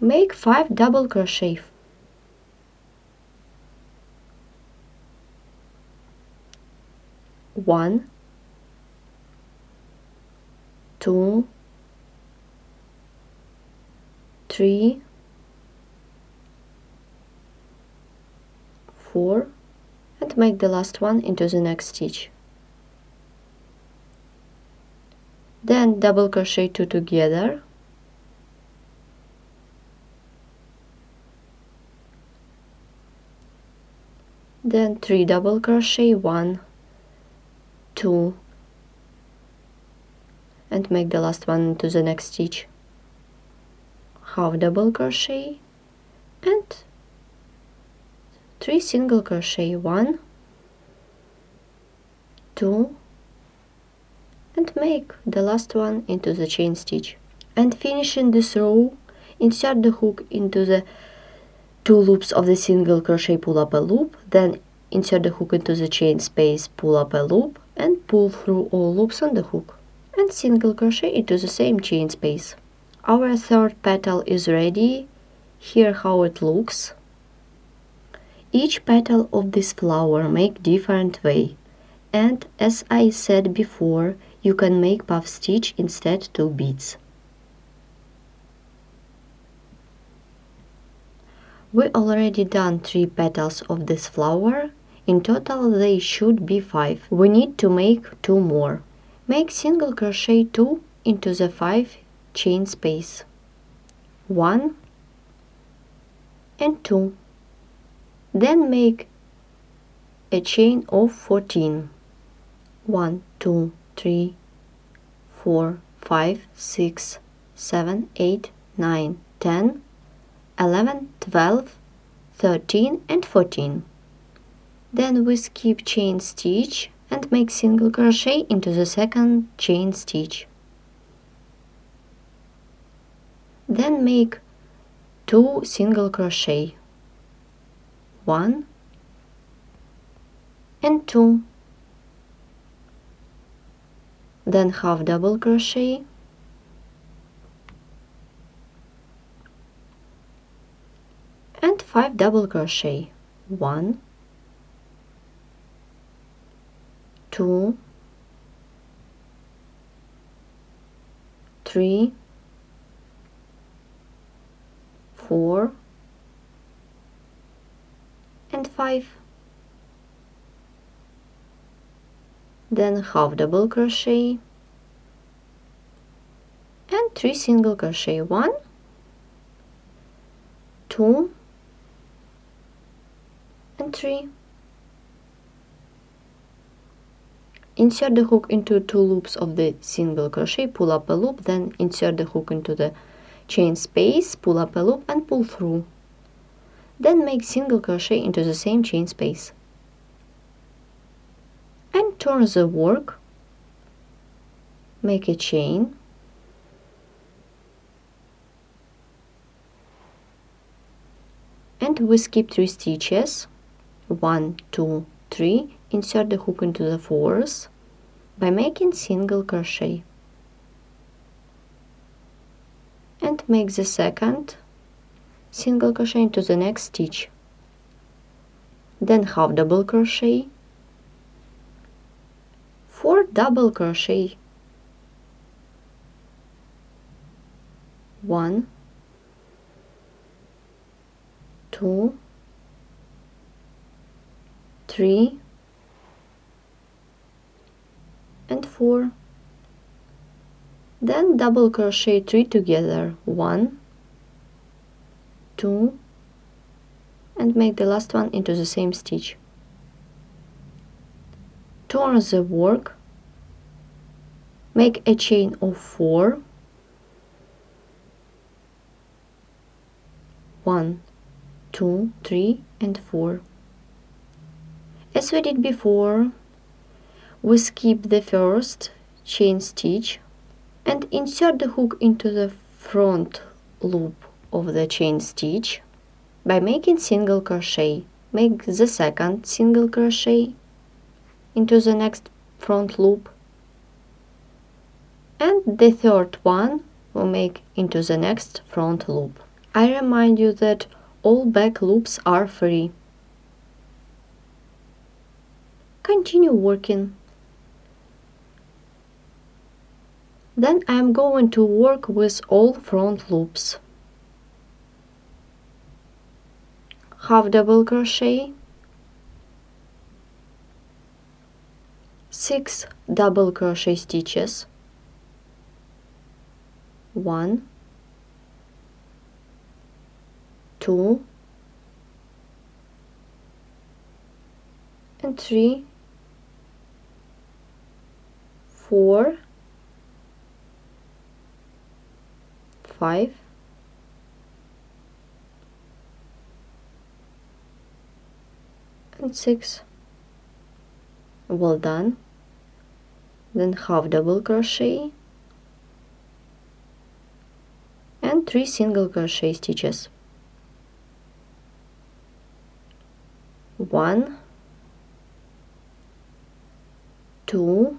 Make 5 double crochet. 1, 2, 3, 4, and make the last one into the next stitch. Then double crochet 2 together, then 3 double crochet, 1, 2, and make the last one into the next stitch, half double crochet and 3 single crochet, 1, 2, and make the last one into the chain stitch. And finishing this row, insert the hook into the 2 loops of the single crochet, pull up a loop, then insert the hook into the chain space, pull up a loop and pull through all loops on the hook, and single crochet into the same chain space. Our third petal is ready. Here how it looks. Each petal of this flower make different way, and as I said before, you can make puff stitch instead 2 beads. We already done 3 petals of this flower. In total they should be 5. We need to make 2 more. Make single crochet 2 into the 5 chain space, 1 and 2. Then make a chain of 14. 1, 2, 3, 4, 5, 6, 7, 8, 9, 10, 11, 12, 13 and 14. Then we skip chain stitch and make single crochet into the second chain stitch. Then make 2 single crochet, 1 and 2. Then half double crochet, and 5 double crochet, 1, 2, 3, 4, and 5. Then half double crochet and 3 single crochet. 1, 2, and 3. Insert the hook into 2 loops of the single crochet, pull up a loop, then insert the hook into the chain space, pull up a loop and pull through. Then make single crochet into the same chain space. And turn the work, make a chain, and we skip 3 stitches, 1, 2, 3, insert the hook into the 4th by making single crochet, and make the second single crochet into the next stitch, then half double crochet, 4 double crochet, 1, 2, 3, and 4. Then double crochet 3 together, 1, 2, and make the last one into the same stitch. Turn the work, make a chain of 4, 1, 2, 3, and 4. As we did before, we skip the first chain stitch and insert the hook into the front loop of the chain stitch by making single crochet. Make the second single crochet into the next front loop, and the third one we'll make into the next front loop. I remind you that all back loops are free. Continue working. Then I am going to work with all front loops. Half double crochet, 6 double crochet stitches, 1, 2, and 3, 4, 5, and 6. Well done. Then half double crochet and 3 single crochet stitches, 1, 2,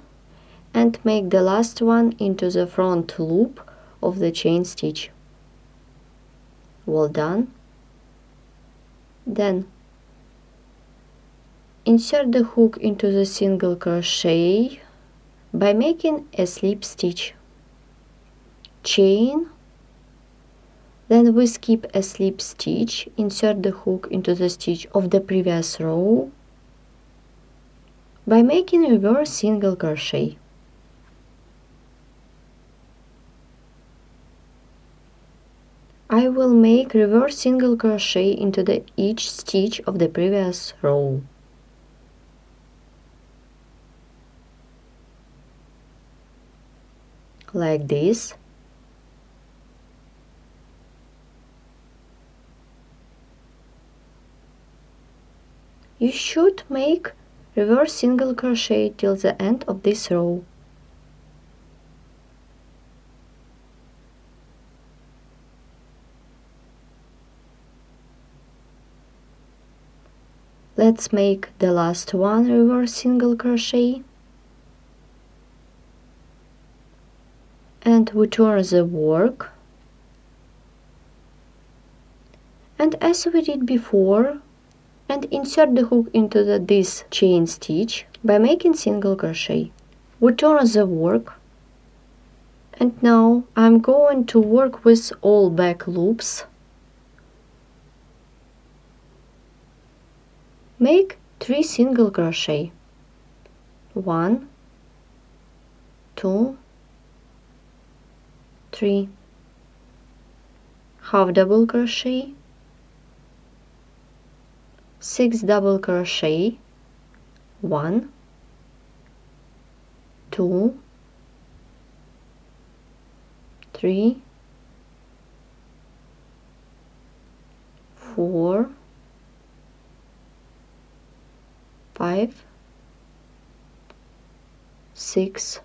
and make the last one into the front loop of the chain stitch. Well done. Then insert the hook into the single crochet by making a slip stitch, chain, then we skip a slip stitch, insert the hook into the stitch of the previous row by making reverse single crochet. I will make reverse single crochet into each stitch of the previous row. Like this. You should make reverse single crochet till the end of this row. Let's make the last one reverse single crochet, and we turn the work, and as we did before, and insert the hook into this chain stitch by making single crochet. We turn the work, and now I'm going to work with all back loops. Make 3 single crochet. 1, 2, 3. Half double crochet, 6 double crochet, 1, 2, 3, 4, 5, 6.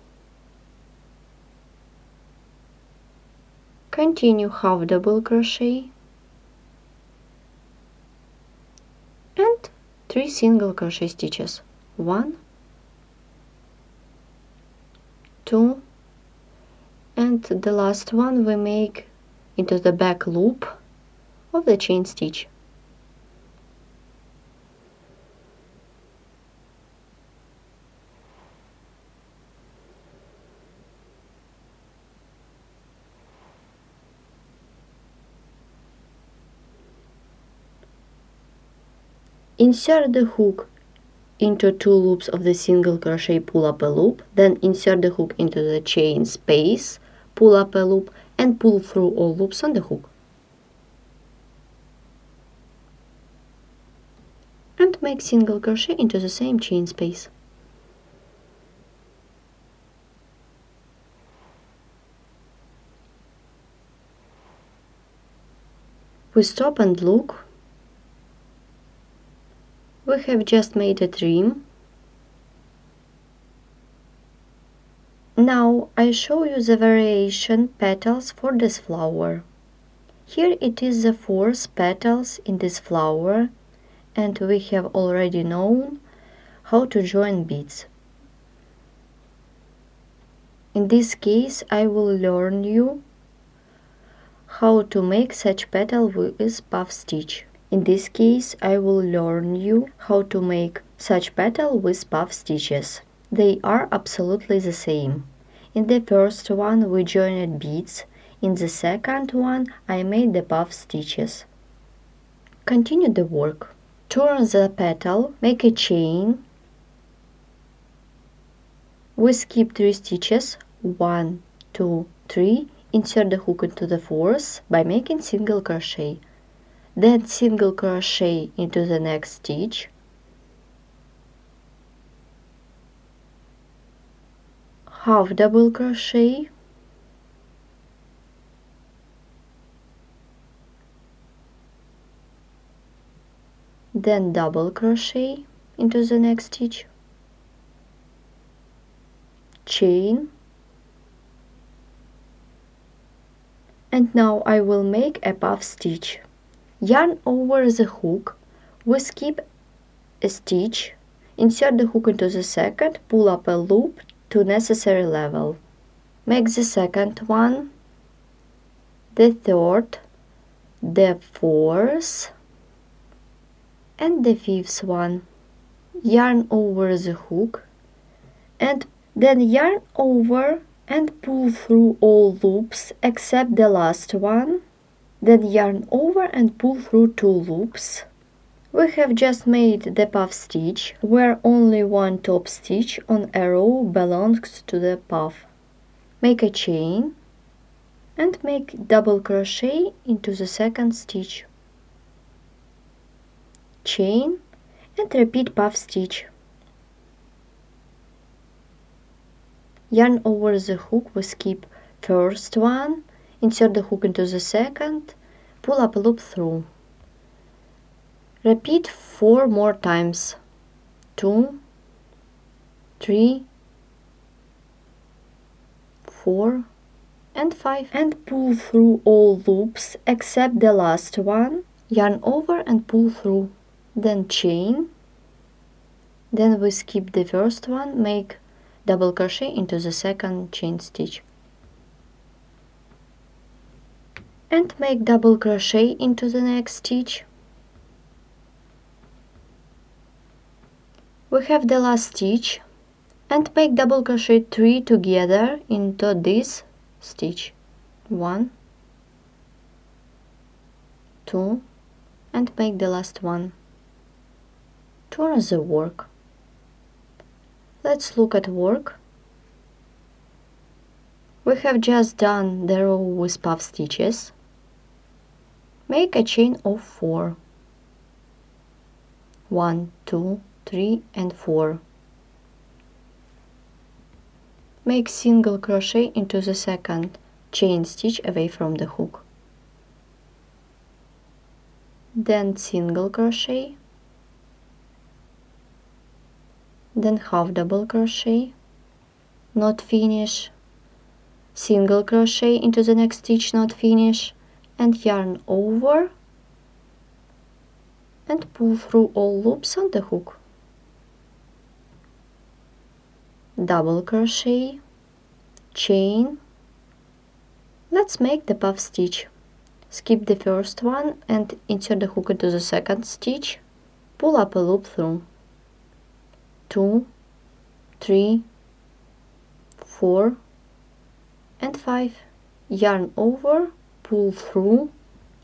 Continue half double crochet and 3 single crochet stitches. 1, 2, and the last one we make into the back loop of the chain stitch. Insert the hook into 2 loops of the single crochet, pull up a loop, then insert the hook into the chain space, pull up a loop, and pull through all loops on the hook. And make single crochet into the same chain space. We stop and look. We have just made a trim. Now I show you the variation petals for this flower. Here it is the 4th petals in this flower, and we have already known how to join beads. In this case I will learn you how to make such petal with puff stitch. In this case I will learn you how to make such petal with puff stitches. They are absolutely the same. In the first one we joined beads, in the second one I made the puff stitches. Continue the work. Turn the petal, make a chain. We skip 3 stitches, 1, 2, 3, insert the hook into the 4th by making single crochet. Then single crochet into the next stitch, half double crochet, then double crochet into the next stitch, chain, and now I will make a puff stitch. Yarn over the hook, we skip a stitch, insert the hook into the second, pull up a loop to necessary level. Make the second one, the third, the 4th, and the 5th one. Yarn over the hook, and then yarn over and pull through all loops except the last one. Then yarn over and pull through 2 loops. We have just made the puff stitch, where only one top stitch on a row belongs to the puff. Make a chain and make double crochet into the second stitch, chain, and repeat puff stitch. Yarn over the hook, we skip first one, insert the hook into the second, pull up a loop through. Repeat 4 more times, 2, 3, 4, and 5, and pull through all loops except the last one. Yarn over and pull through, then chain, then we skip the first one, make double crochet into the second chain stitch, and make double crochet into the next stitch, We have the last stitch and make double crochet 3 together into this stitch. 1, 2, and make the last one. Turn the work. Let's look at work. We have just done the row with puff stitches. Make a chain of 4. 1, 2, 3 and 4. Make single crochet into the second chain stitch away from the hook. Then single crochet, then half double crochet, not finish, single crochet into the next stitch, not finish, and yarn over and pull through all loops on the hook. Double crochet, chain. Let's make the puff stitch. Skip the first one and insert the hook into the second stitch. Pull up a loop through. 2, 3, 4 and 5. Yarn over, pull through,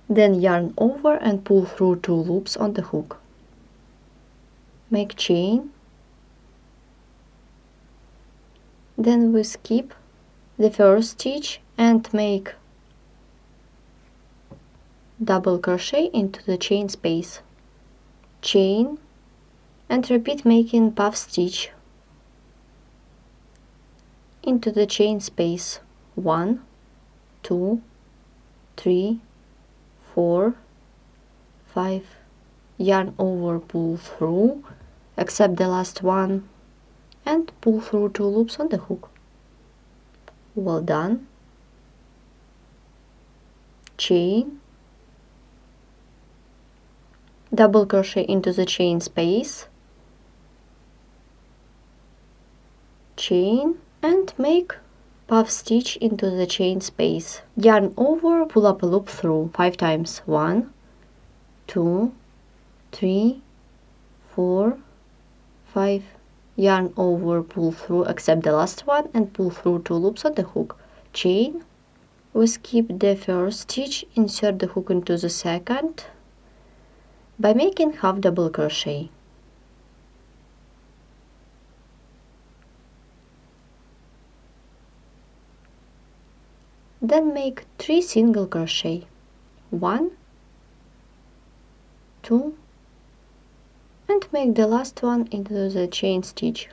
then yarn over and pull through 2 loops on the hook. Make chain. Then we skip the first stitch and make double crochet into the chain space, chain, and repeat making puff stitch into the chain space. 1, 2, 3, 4, 5. Yarn over, pull through, except the last one, and pull through 2 loops on the hook. Well done. Chain, double crochet into the chain space, chain, and make puff stitch into the chain space. Yarn over, pull up a loop through 5 times. 1, 2, 3, 4, 5. Yarn over, pull through, except the last one, and pull through 2 loops on the hook. Chain. We skip the first stitch, insert the hook into the second by making half double crochet. Then make 3 single crochet. 1, 2, and make the last one into the chain stitch.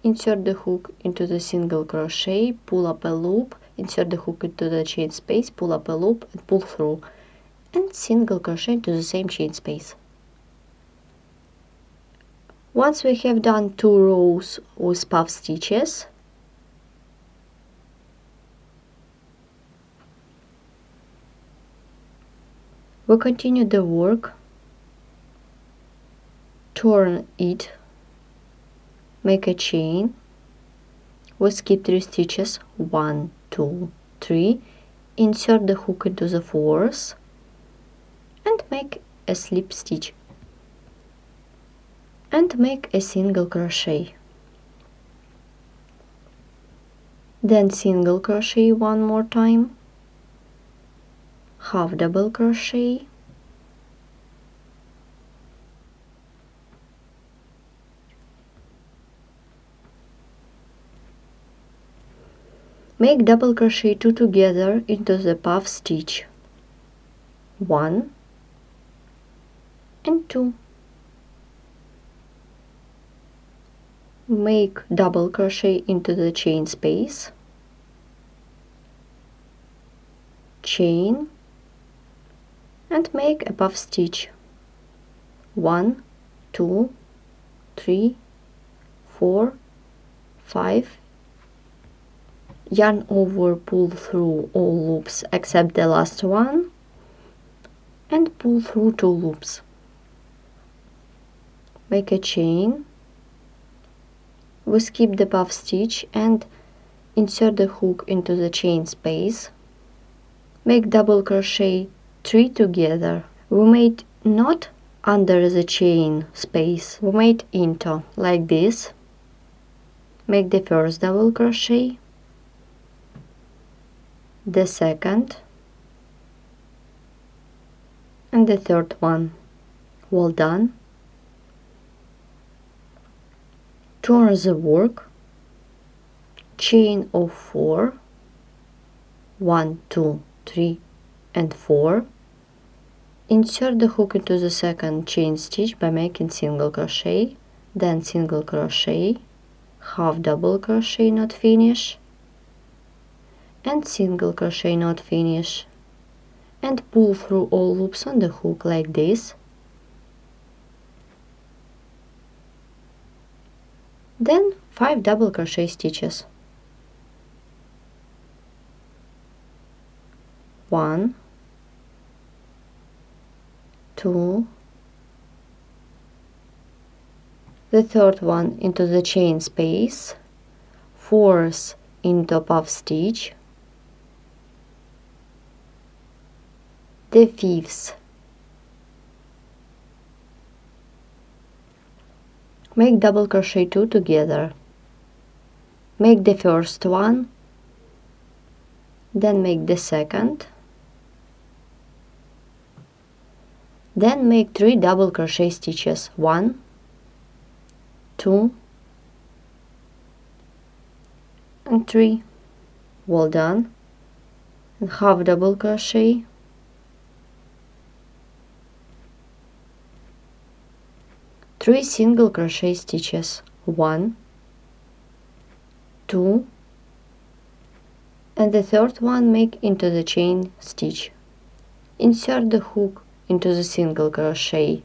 Insert the hook into the single crochet, pull up a loop, insert the hook into the chain space, pull up a loop and pull through, and single crochet into the same chain space. Once we have done 2 rows with puff stitches, we continue the work, turn it, make a chain, we skip 3 stitches, 1, 2, 3, insert the hook into the 4th, and make a slip stitch, and make a single crochet. Then single crochet one more time, half double crochet, make double crochet 2 together into the puff stitch, 1 and 2. Make double crochet into the chain space, chain, and make a puff stitch, 1, 2, 3, 4, 5. Yarn over, pull through all loops except the last one, and pull through 2 loops. Make a chain, we skip the puff stitch and insert the hook into the chain space, make double crochet 3 together. We made not under the chain space we made into, like this. Make the first double crochet, the second, and the third one. Well done. Turn the work, chain of 4, 1, 2, 3, and 4. Insert the hook into the second chain stitch by making single crochet, then single crochet, half double crochet not finish, and single crochet not finish, and pull through all loops on the hook like this. Then 5 double crochet stitches. 1, 2, the third one into the chain space, 4th into puff stitch, the 5th. Make double crochet 2 together. Make the first one, then make the second, then make 3 double crochet stitches. 1, 2, and 3. Well done. And half double crochet, three single crochet stitches. 1, 2, and the third one make into the chain stitch. Insert the hook into the single crochet,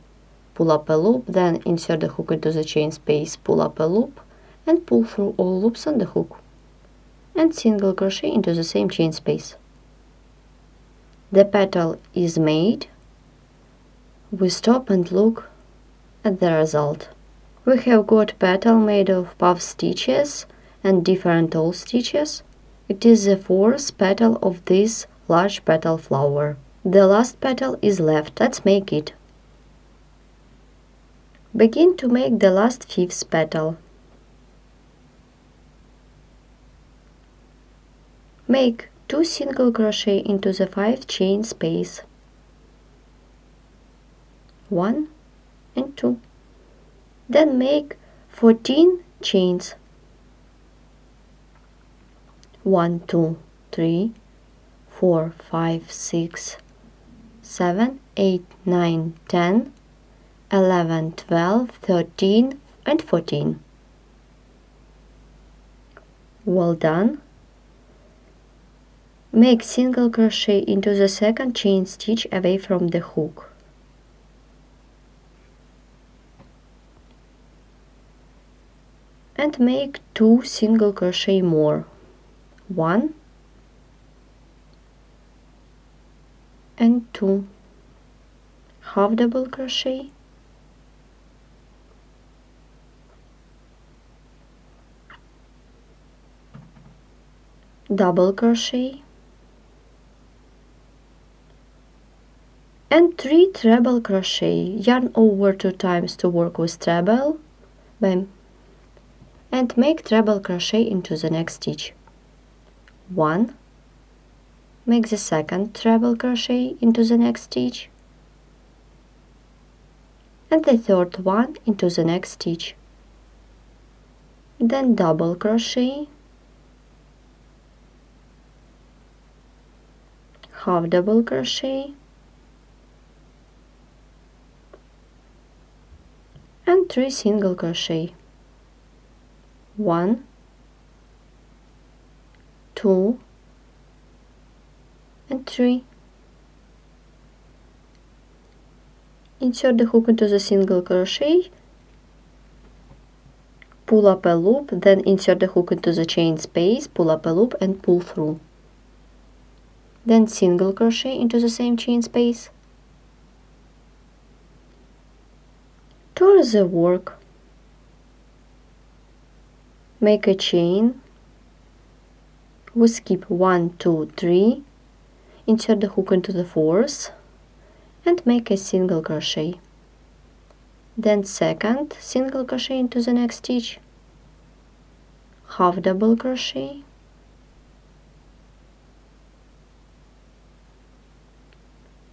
pull up a loop, then insert the hook into the chain space, pull up a loop, and pull through all loops on the hook, and single crochet into the same chain space. The petal is made. We stop and look at the result. We have got petal made of puff stitches and different all stitches. It is the 4th petal of this large petal flower. The last petal is left. Let's make it. Begin to make the last 5th petal. Make 2 single crochet into the 5 chain space. 1 and 2. Then make 14 chains. 1, 2, 3, 4, 5, 6, 7, 8, 9, 10, 11, 12, 13, and 14. Well done. Make single crochet into the second chain stitch away from the hook. And make 2 single crochet more. 1 and 2. Half double crochet, double crochet, and 3 treble crochet. Yarn over 2 times to work with treble, bam, and make treble crochet into the next stitch. 1, make the second treble crochet into the next stitch, and the third one into the next stitch. Then double crochet, half double crochet, and 3 single crochet. 1, 2, and 3. Insert the hook into the single crochet, pull up a loop, then insert the hook into the chain space, pull up a loop, and pull through. Then single crochet into the same chain space. Turn the work. Make a chain. We skip 1, 2, 3, insert the hook into the 4th, and make a single crochet. then second single crochet into the next stitch, half double crochet,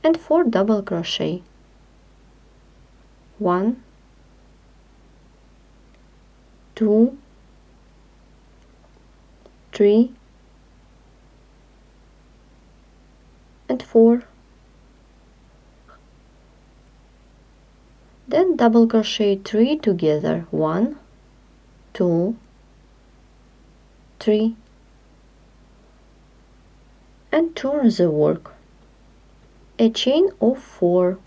and 4 double crochet. 1, 2, 3, and 4. Then double crochet 3 together, 1, 2, 3, and turn the work. A chain of 4.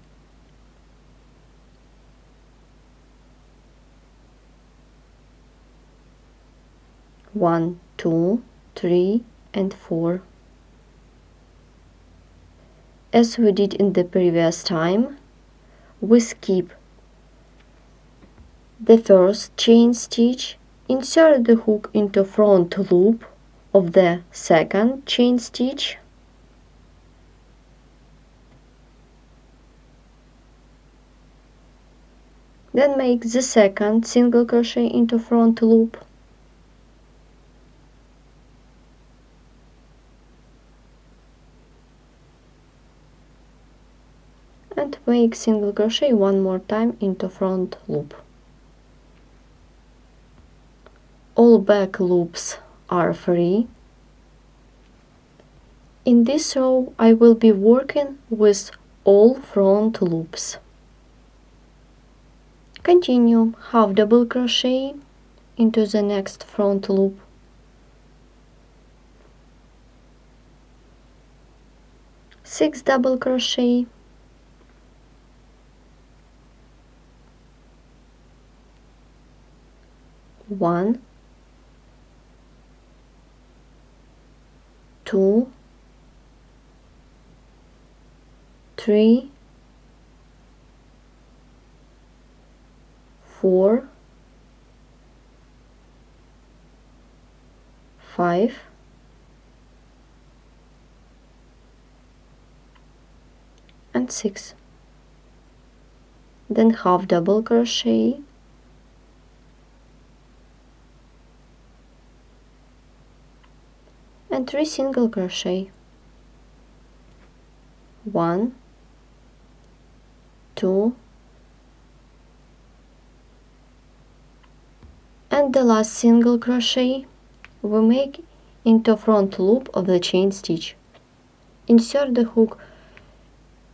One, 2, 3, and 4. As we did in the previous time, we skip the first chain stitch, insert the hook into front loop of the second chain stitch, then make the second single crochet into front loop, and make single crochet one more time into front loop. All back loops are free. In this row I will be working with all front loops. Continue half double crochet into the next front loop, six double crochet, one, 2, 3, 4, 5, and 6. Then half double crochet, and 3 single crochet, 1, 2, and the last single crochet we make into front loop of the chain stitch. Insert the hook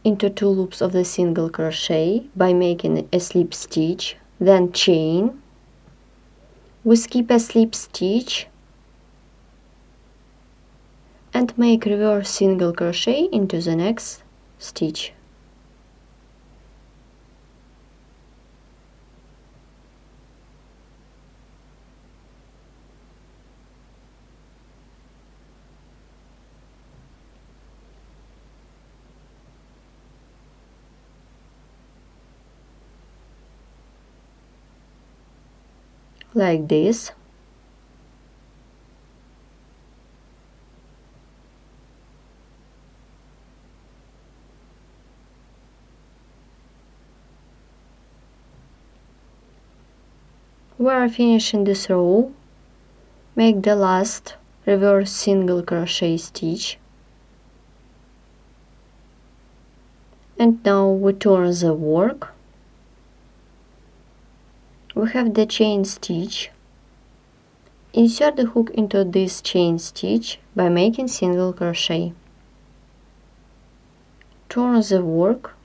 into 2 loops of the single crochet by making a slip stitch, then chain. We skip a slip stitch and make reverse single crochet into the next stitch. Like this. We are finishing this row. Make the last reverse single crochet stitch, and now we turn the work. We have the chain stitch. Insert the hook into this chain stitch by making single crochet. Turn the work,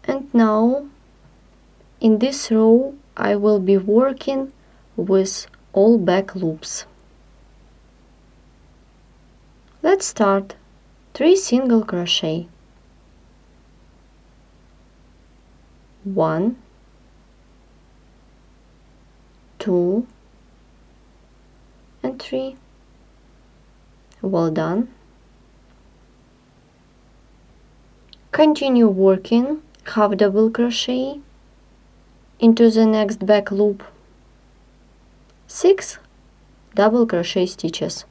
and now in this row I will be working with all back loops. Let's start 3 single crochet, 1, 2, and 3. Well done. Continue working half double crochet into the next back loop, 6 double crochet stitches,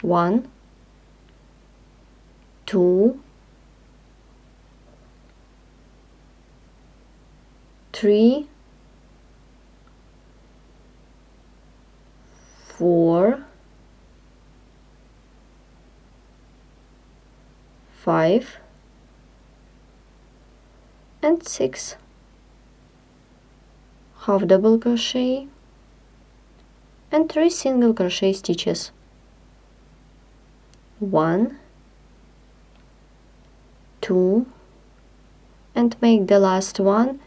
1, 2, 3, 4, 5 and 6. Half double crochet and 3 single crochet stitches. 1, 2, and make the last one.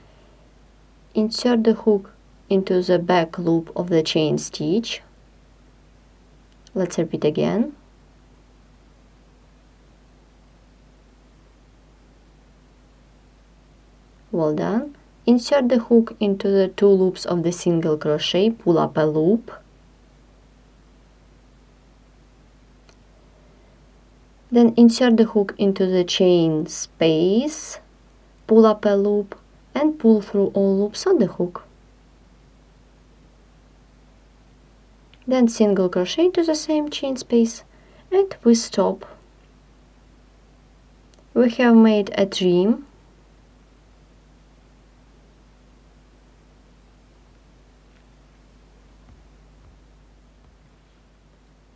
Insert the hook into the back loop of the chain stitch. Let's repeat again. Well done. Insert the hook into the 2 loops of the single crochet, pull up a loop. Then insert the hook into the chain space, pull up a loop, and pull through all loops on the hook. Then single crochet into the same chain space, and we stop. We have made a trim.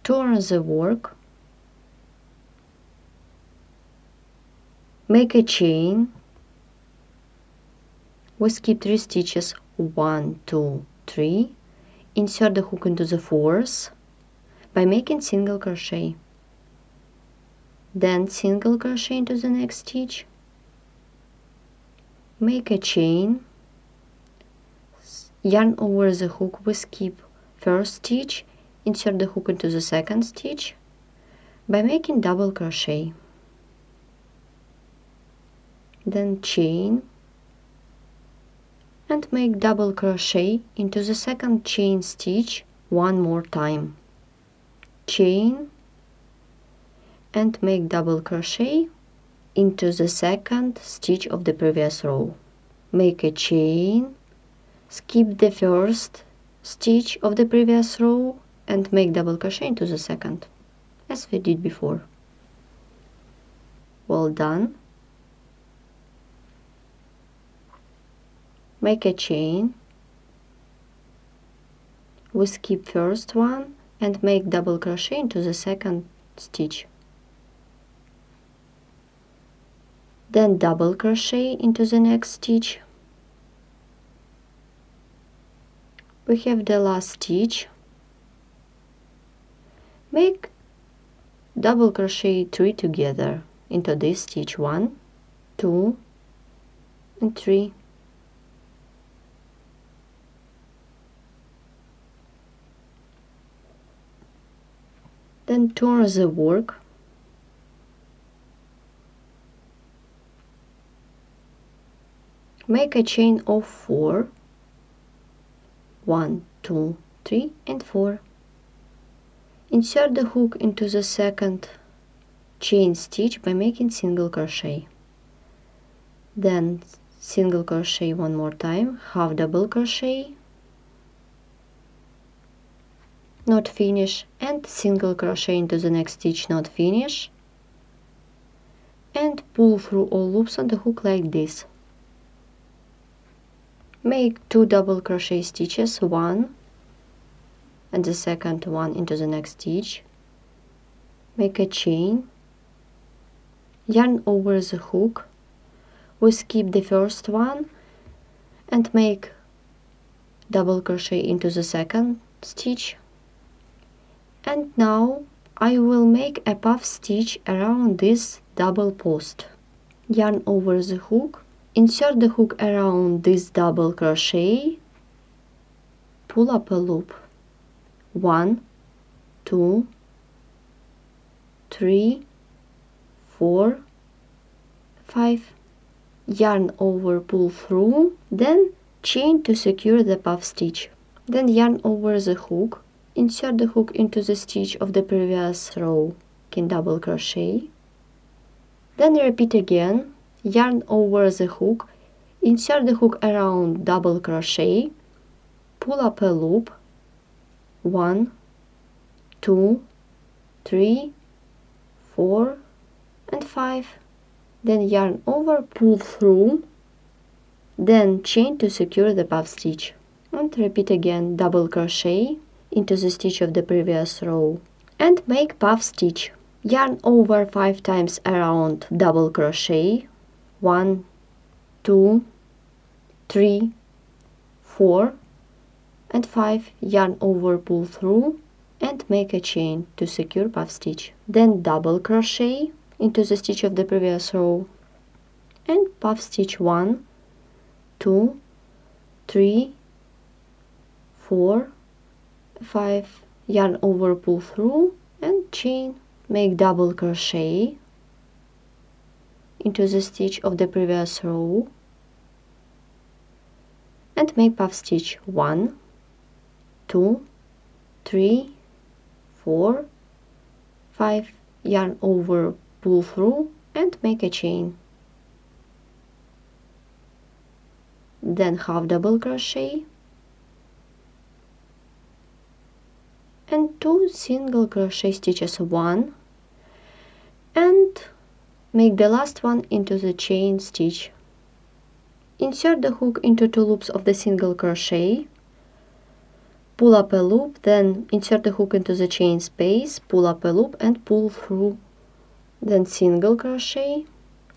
Turn the work. Make a chain. We skip 3 stitches, 1, 2, 3. Insert the hook into the 4th by making single crochet. Then single crochet into the next stitch. Make a chain. Yarn over the hook, we skip 1st stitch. Insert the hook into the 2nd stitch by making double crochet. Then chain and make double crochet into the 2nd chain stitch one more time. Chain and make double crochet into the 2nd stitch of the previous row. Make a chain, skip the 1st stitch of the previous row and make double crochet into the 2nd, as we did before. Well done. Make a chain, we skip 1st one and make double crochet into the 2nd stitch. Then double crochet into the next stitch. We have the last stitch. Make double crochet 3 together into this stitch, 1, 2 and 3. Then turn the work. Make a chain of 4, 1, 2, 3 and 4. Insert the hook into the 2nd chain stitch by making single crochet. Then single crochet one more time, half double crochet, not finish, and single crochet into the next stitch, not finish, and pull through all loops on the hook like this. Make 2 double crochet stitches, 1 and the 2nd one into the next stitch. Make a chain, yarn over the hook, we skip the 1st one and make double crochet into the 2nd stitch. And now I will make a puff stitch around this double post. Yarn over the hook, insert the hook around this double crochet, pull up a loop, 1, 2, 3, 4, 5, yarn over, pull through, then chain to secure the puff stitch. Then yarn over the hook, insert the hook into the stitch of the previous row, in double crochet, then repeat again, yarn over the hook, insert the hook around double crochet, pull up a loop, 1, 2, 3, 4 and 5, then yarn over, pull through, Then chain to secure the puff stitch. And repeat again, double crochet into the stitch of the previous row and make puff stitch. Yarn over 5 times around double crochet. 1, 2, 3, 4 and 5. Yarn over, pull through and make a chain to secure puff stitch. Then double crochet into the stitch of the previous row and puff stitch 1, 2, 3, 4, 5. Yarn over, pull through and chain. Make double crochet into the stitch of the previous row and make puff stitch 1, 2, 3, 4, 5. Yarn over, pull through and make a chain. Then half double crochet and 2 single crochet stitches, 1, and make the last one into the chain stitch. Insert the hook into 2 loops of the single crochet, pull up a loop, then insert the hook into the chain space, pull up a loop and pull through, then single crochet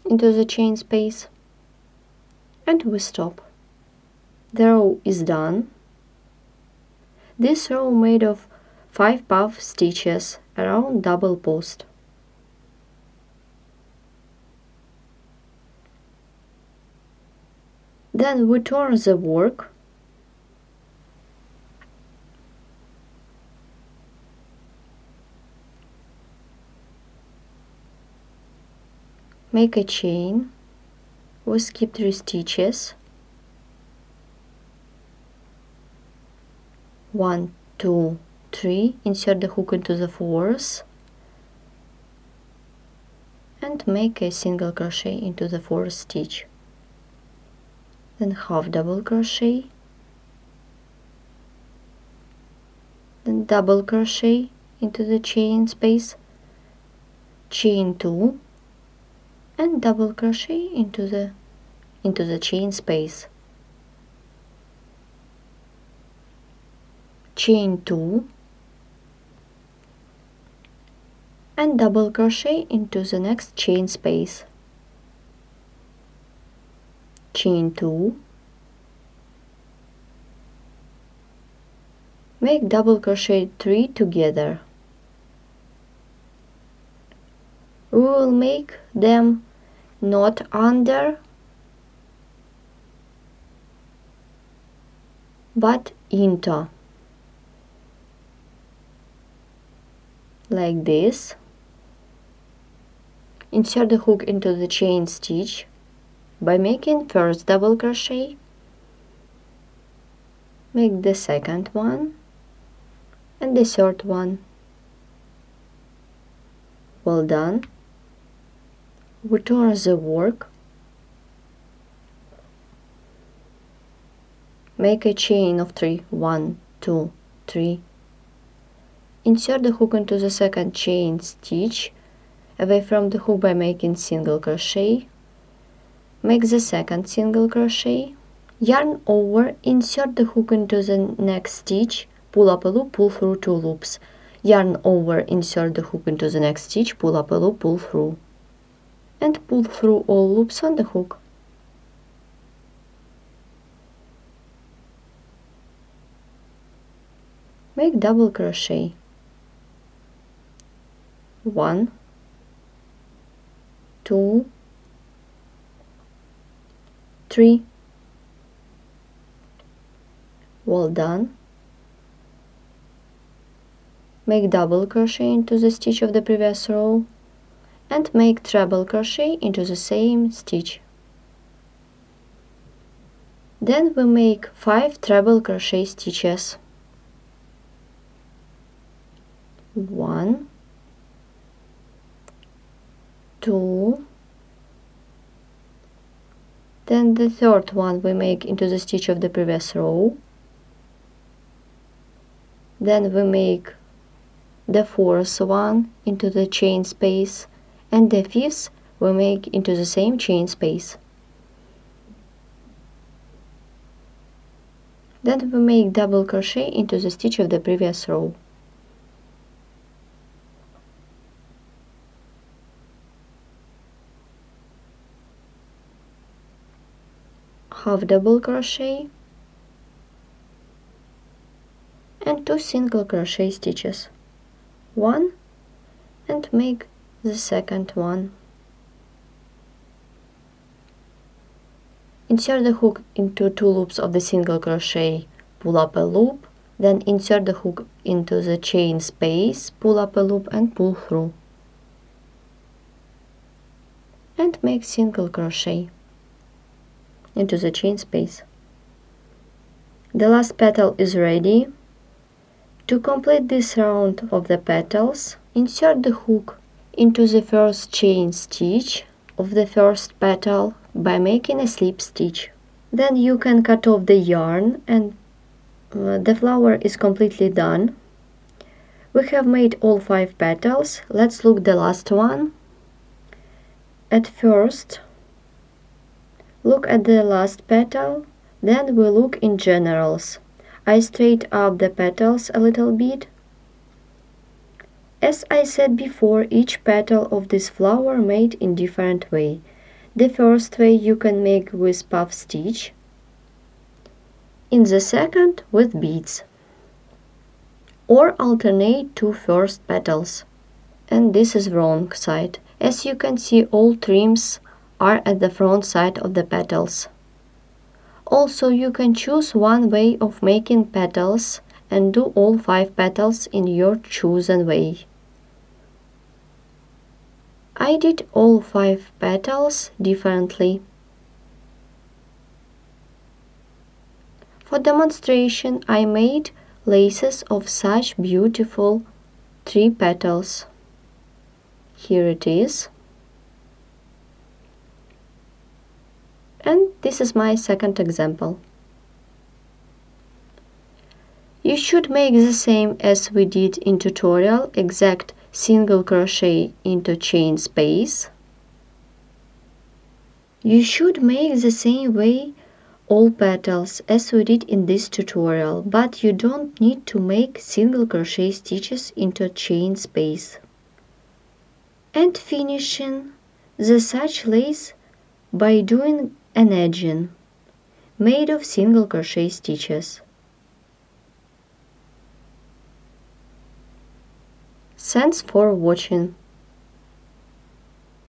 into the chain space, and we stop. The row is done. This row made of 5 puff stitches around double post. Then we turn the work make a chain, we skip 3 stitches, 1, 2, 3, insert the hook into the 4th and make a single crochet into the 4th stitch. Then half double crochet, then double crochet into the chain space, chain 2 and double crochet into the chain space, chain 2 and double crochet into the next chain space, chain 2, make double crochet 3 together. We will make them not under but into, like this. Insert the hook into the chain stitch by making first double crochet, make the second one and the third one. Well done. We turn the work, make a chain of 3, 1, 2, 3, insert the hook into the second chain stitch away from the hook by making single crochet, make the second single crochet, yarn over, insert the hook into the next stitch, pull up a loop, pull through 2 loops, yarn over, insert the hook into the next stitch, pull up a loop, pull through, and pull through all loops on the hook. Make double crochet, 1, 2, 3. Well done. Make double crochet into the stitch of the previous row and make treble crochet into the same stitch. Then we make 5 treble crochet stitches. 1, 2, then the third one we make into the stitch of the previous row, then we make the fourth one into the chain space, and the fifth we make into the same chain space. Then we make double crochet into the stitch of the previous row. Half double crochet and 2 single crochet stitches. One, and make the second one. Insert the hook into 2 loops of the single crochet, pull up a loop, then insert the hook into the chain space, pull up a loop and pull through. And make single crochet into the chain space. The last petal is ready. To complete this round of the petals, insert the hook into the first chain stitch of the first petal by making a slip stitch. Then you can cut off the yarn and the flower is completely done. We have made all 5 petals. Let's look at the last one. At first, look at the last petal, then we look in generals. I straight up the petals a little bit. As I said before, each petal of this flower made in different way. The first way you can make with puff stitch. In the second with beads. Or alternate 2 first petals. And this is wrong side. As you can see, all trims are at the front side of the petals. Also, you can choose one way of making petals and do all 5 petals in your chosen way. I did all 5 petals differently. For demonstration, I made laces of such beautiful 3 petals. Here it is. And this is my second example. You should make the same as we did in tutorial, exact single crochet into chain space. You should make the same way all petals as we did in this tutorial, but you don't need to make single crochet stitches into chain space. And finishing the such lace by doing an edging made of single crochet stitches. Thanks for watching.